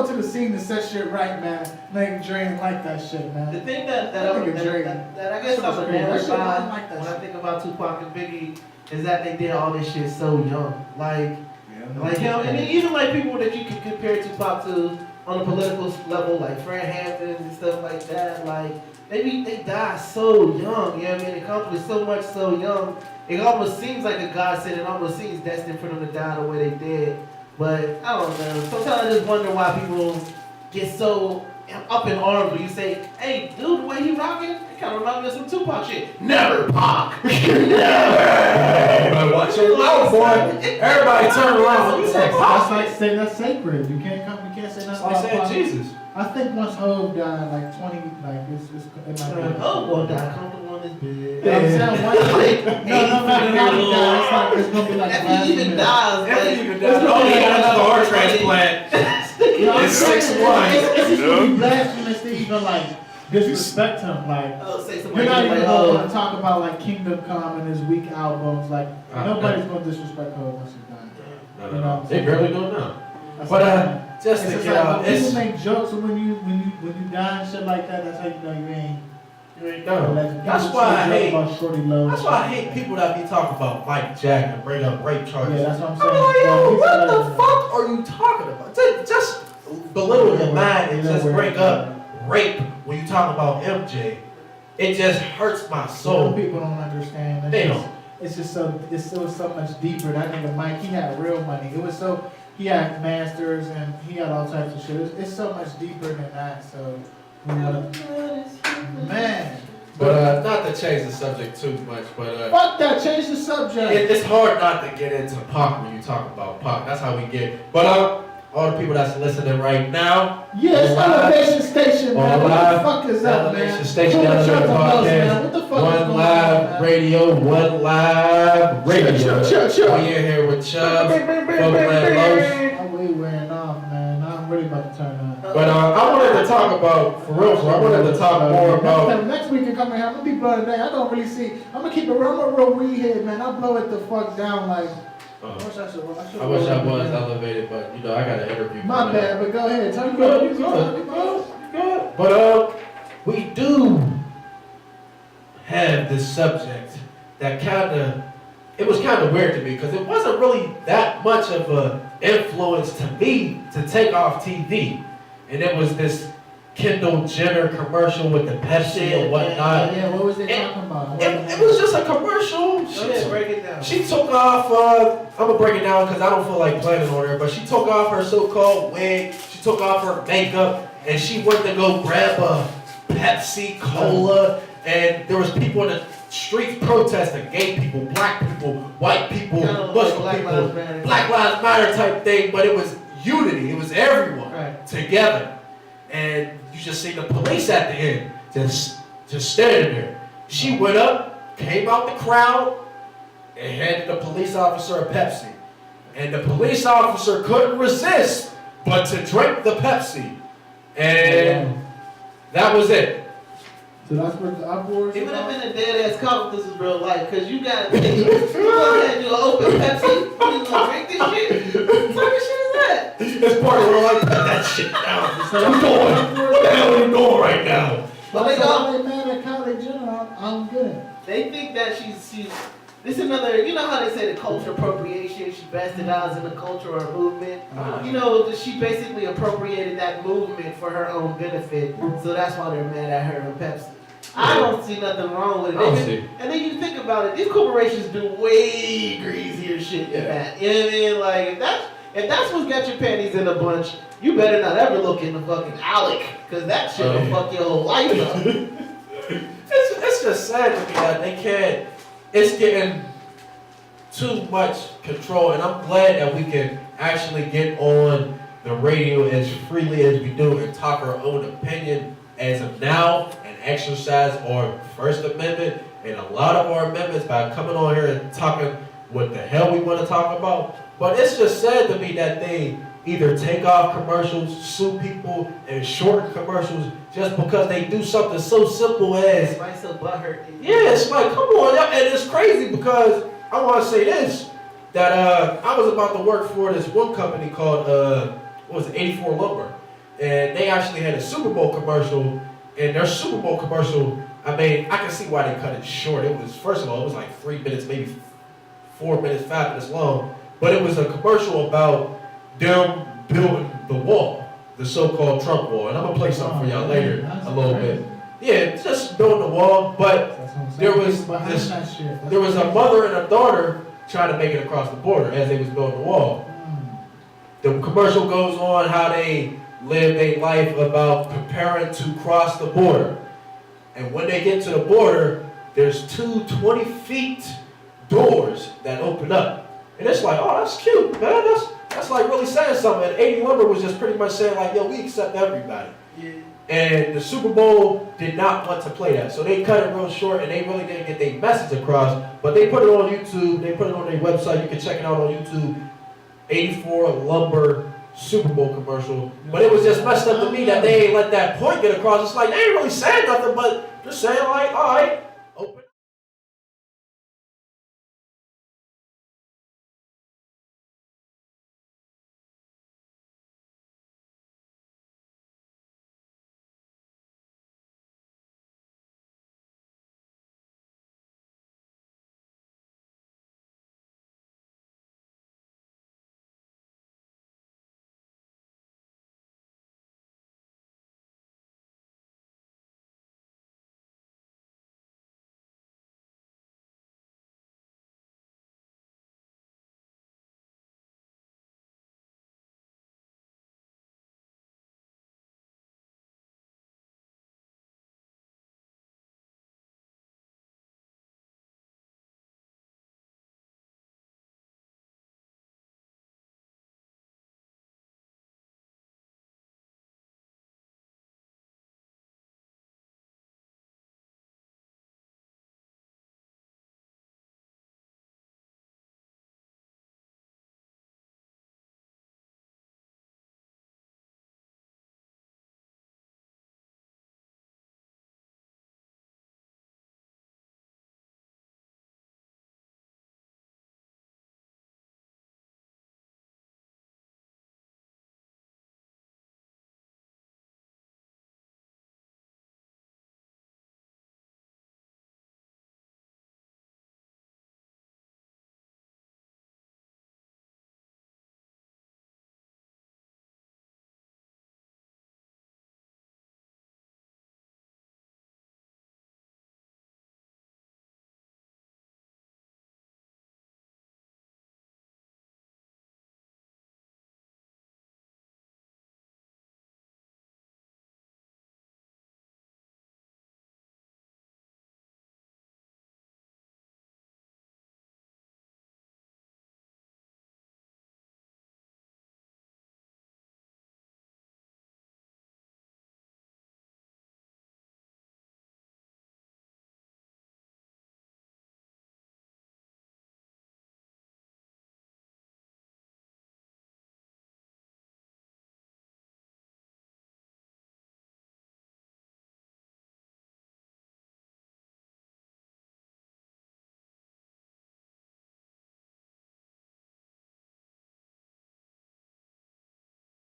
to the scene to set shit right, man. Nigga Dre didn't like that shit, man. The thing that I guess I'm enamored by when I think about Tupac and Biggie is that they did all this shit so young. Like him, and even like people that you can compare Tupac to on a political level, like Fred Hampton and stuff like that. Like they die so young. You know what I mean? They accomplished so much so young. It almost seems like a godsend. It almost seems destined for them to die the way they did. But I don't know. Sometimes I just wonder why people get so up in arms when you say, "Hey, dude, the way he rocking, it kind of reminds me of some Tupac shit." Never, Pac. Never. Watch your mouth, boy. Everybody turn around. That's sacred. You can't say nothing It's like about saying Pac. Jesus. I think once Hov died, like 20, like it might be. Oh, boy, die comfortable in his bed. You know what I'm saying? Once no, it's gonna be like If he even dies, If he even dies, it's oh, he got another heart transplant. It's 6 months. It's just gonna be blasphemous to even like disrespect him. Like Oh, say you're somebody not even like, gonna want to talk about like Kingdom Come and his weak albums. Like nobody's gonna disrespect Hov once he's done. You know what I'm They saying? barely don't know. That's But what I'm saying. just It's to just get like out, when people it's make jokes and when you die and shit like that, that's how you know you ain't. no. Like, That's people why I say hate. about Shorty Low. That's why I hate people that be talking about Mike Jack and bring up rape charges. Yeah, that's what I'm I'm saying. like, yo, Yeah, what he's the a- fuck are you talking about? Just belittle your mind and just bring up rape when you talk about MJ. It just hurts my Some soul. people don't understand. They don't. It's just so much deeper. That nigga Mike, he had real money. He had masters and he had all types of shit. It's so much deeper than that. So, man. But not to change the subject too much, but Fuck that. Change the subject. it's hard not to get into Pac when you talk about Pac. That's how we get. But all the people that's listening right now, Yeah, it's Elevation Station, man. What the fuck is up, man? Elevation Station, Who the Elevation Chuck Buzz, man? Podcast, What the fuck is One going on, Live man? Radio, One Live Radio. Sure. We in here with Chubbs, Folkland Loaf. I'm way wearing off, man. I'm really about to turn on. But I wanted to talk about, for real, I wanted to talk more about. Next week you come in here, I'm gonna be blowing today. I don't really see. I'm gonna keep it real. I'm a real weed head, man. I blow it the fuck down like. I wish I should. I wish I was elevated, but you know I got an interview. My coming up. bad, but go ahead. Tell me You good. But we do have this subject that it was kind of weird to me because it wasn't really that much of a influence to me to take off TV, and it was this Kendall Jenner commercial with the Pepsi and whatnot. Yeah, what was they talking about? It was just a commercial. Go ahead, break it down. She took off, I'm gonna break it down because I don't feel like planning on her, but she took off her so-called wig, she took off her makeup, and she went to go grab a Pepsi Cola, and there was people in the streets protesting, gay people, black people, white people, Muslim people, Black Lives Matter type thing, but it was unity, it was everyone together. And you just see the police at the end, just standing there. She went up, came out the crowd, and handed the police officer a Pepsi. And the police officer couldn't resist but to drink the Pepsi. And that was it. So that's what the uproar is It would have about? been a dead ass cop if this was real life, cause you got you go ahead and do an open Pepsi, you gonna drink this shit? What type of shit is that? It's part of what I like, put that shit down. I'm going. What the hell are you doing right now? But they So go, they mad at Kylie Jenner, I'm good. they think that she's this another, you know how they say the culture appropriation, she bastardized in the culture or movement. You know, she basically appropriated that movement for her own benefit, so that's why they're mad at her and Pepsi. I don't see nothing wrong with it. I don't see. And then you think about it, these corporations do way greasier shit than that. You know what I mean? Like, if that's what's got your panties in a bunch, you better not ever look in the fucking Alec, because that shit will fuck your whole life up. It's just sad to me that they can't. It's getting too much control, and I'm glad that we can actually get on the radio as freely as we do and talk our own opinion as of now and exercise our First Amendment and a lot of our amendments by coming on here and talking what the hell we want to talk about. But it's just sad to me that they either take off commercials, sue people, and shorten commercials just because they do something so simple as, Why so butthurt? yeah, it's like, come on, y'all. And it's crazy because I want to say this, that I was about to work for this one company called, what was it, 84 Lumber. And they actually had a Super Bowl commercial, and their Super Bowl commercial, I mean, I can see why they cut it short. It was, first of all, it was like 3 minutes, maybe 4 minutes, 5 minutes long, but it was a commercial about them building the wall, the so-called Trump wall. And I'm gonna play something for y'all later a little bit. Yeah, just building the wall, but there was a mother and a daughter trying to make it across the border as they was building the wall. The commercial goes on how they live their life about preparing to cross the border. And when they get to the border, there's two 20-feet doors that open up. And it's like, oh, that's cute, man. That's like really saying something. And 80 Lumber was just pretty much saying like, yo, we accept everybody. Yeah. And the Super Bowl did not want to play that. So they cut it real short and they really didn't get their message across. But they put it on YouTube, they put it on their website. You can check it out on YouTube. 84 Lumber Super Bowl commercial. But it was just messed up to me that they ain't let that point get across. It's like they ain't really saying nothing, but just saying like, all right,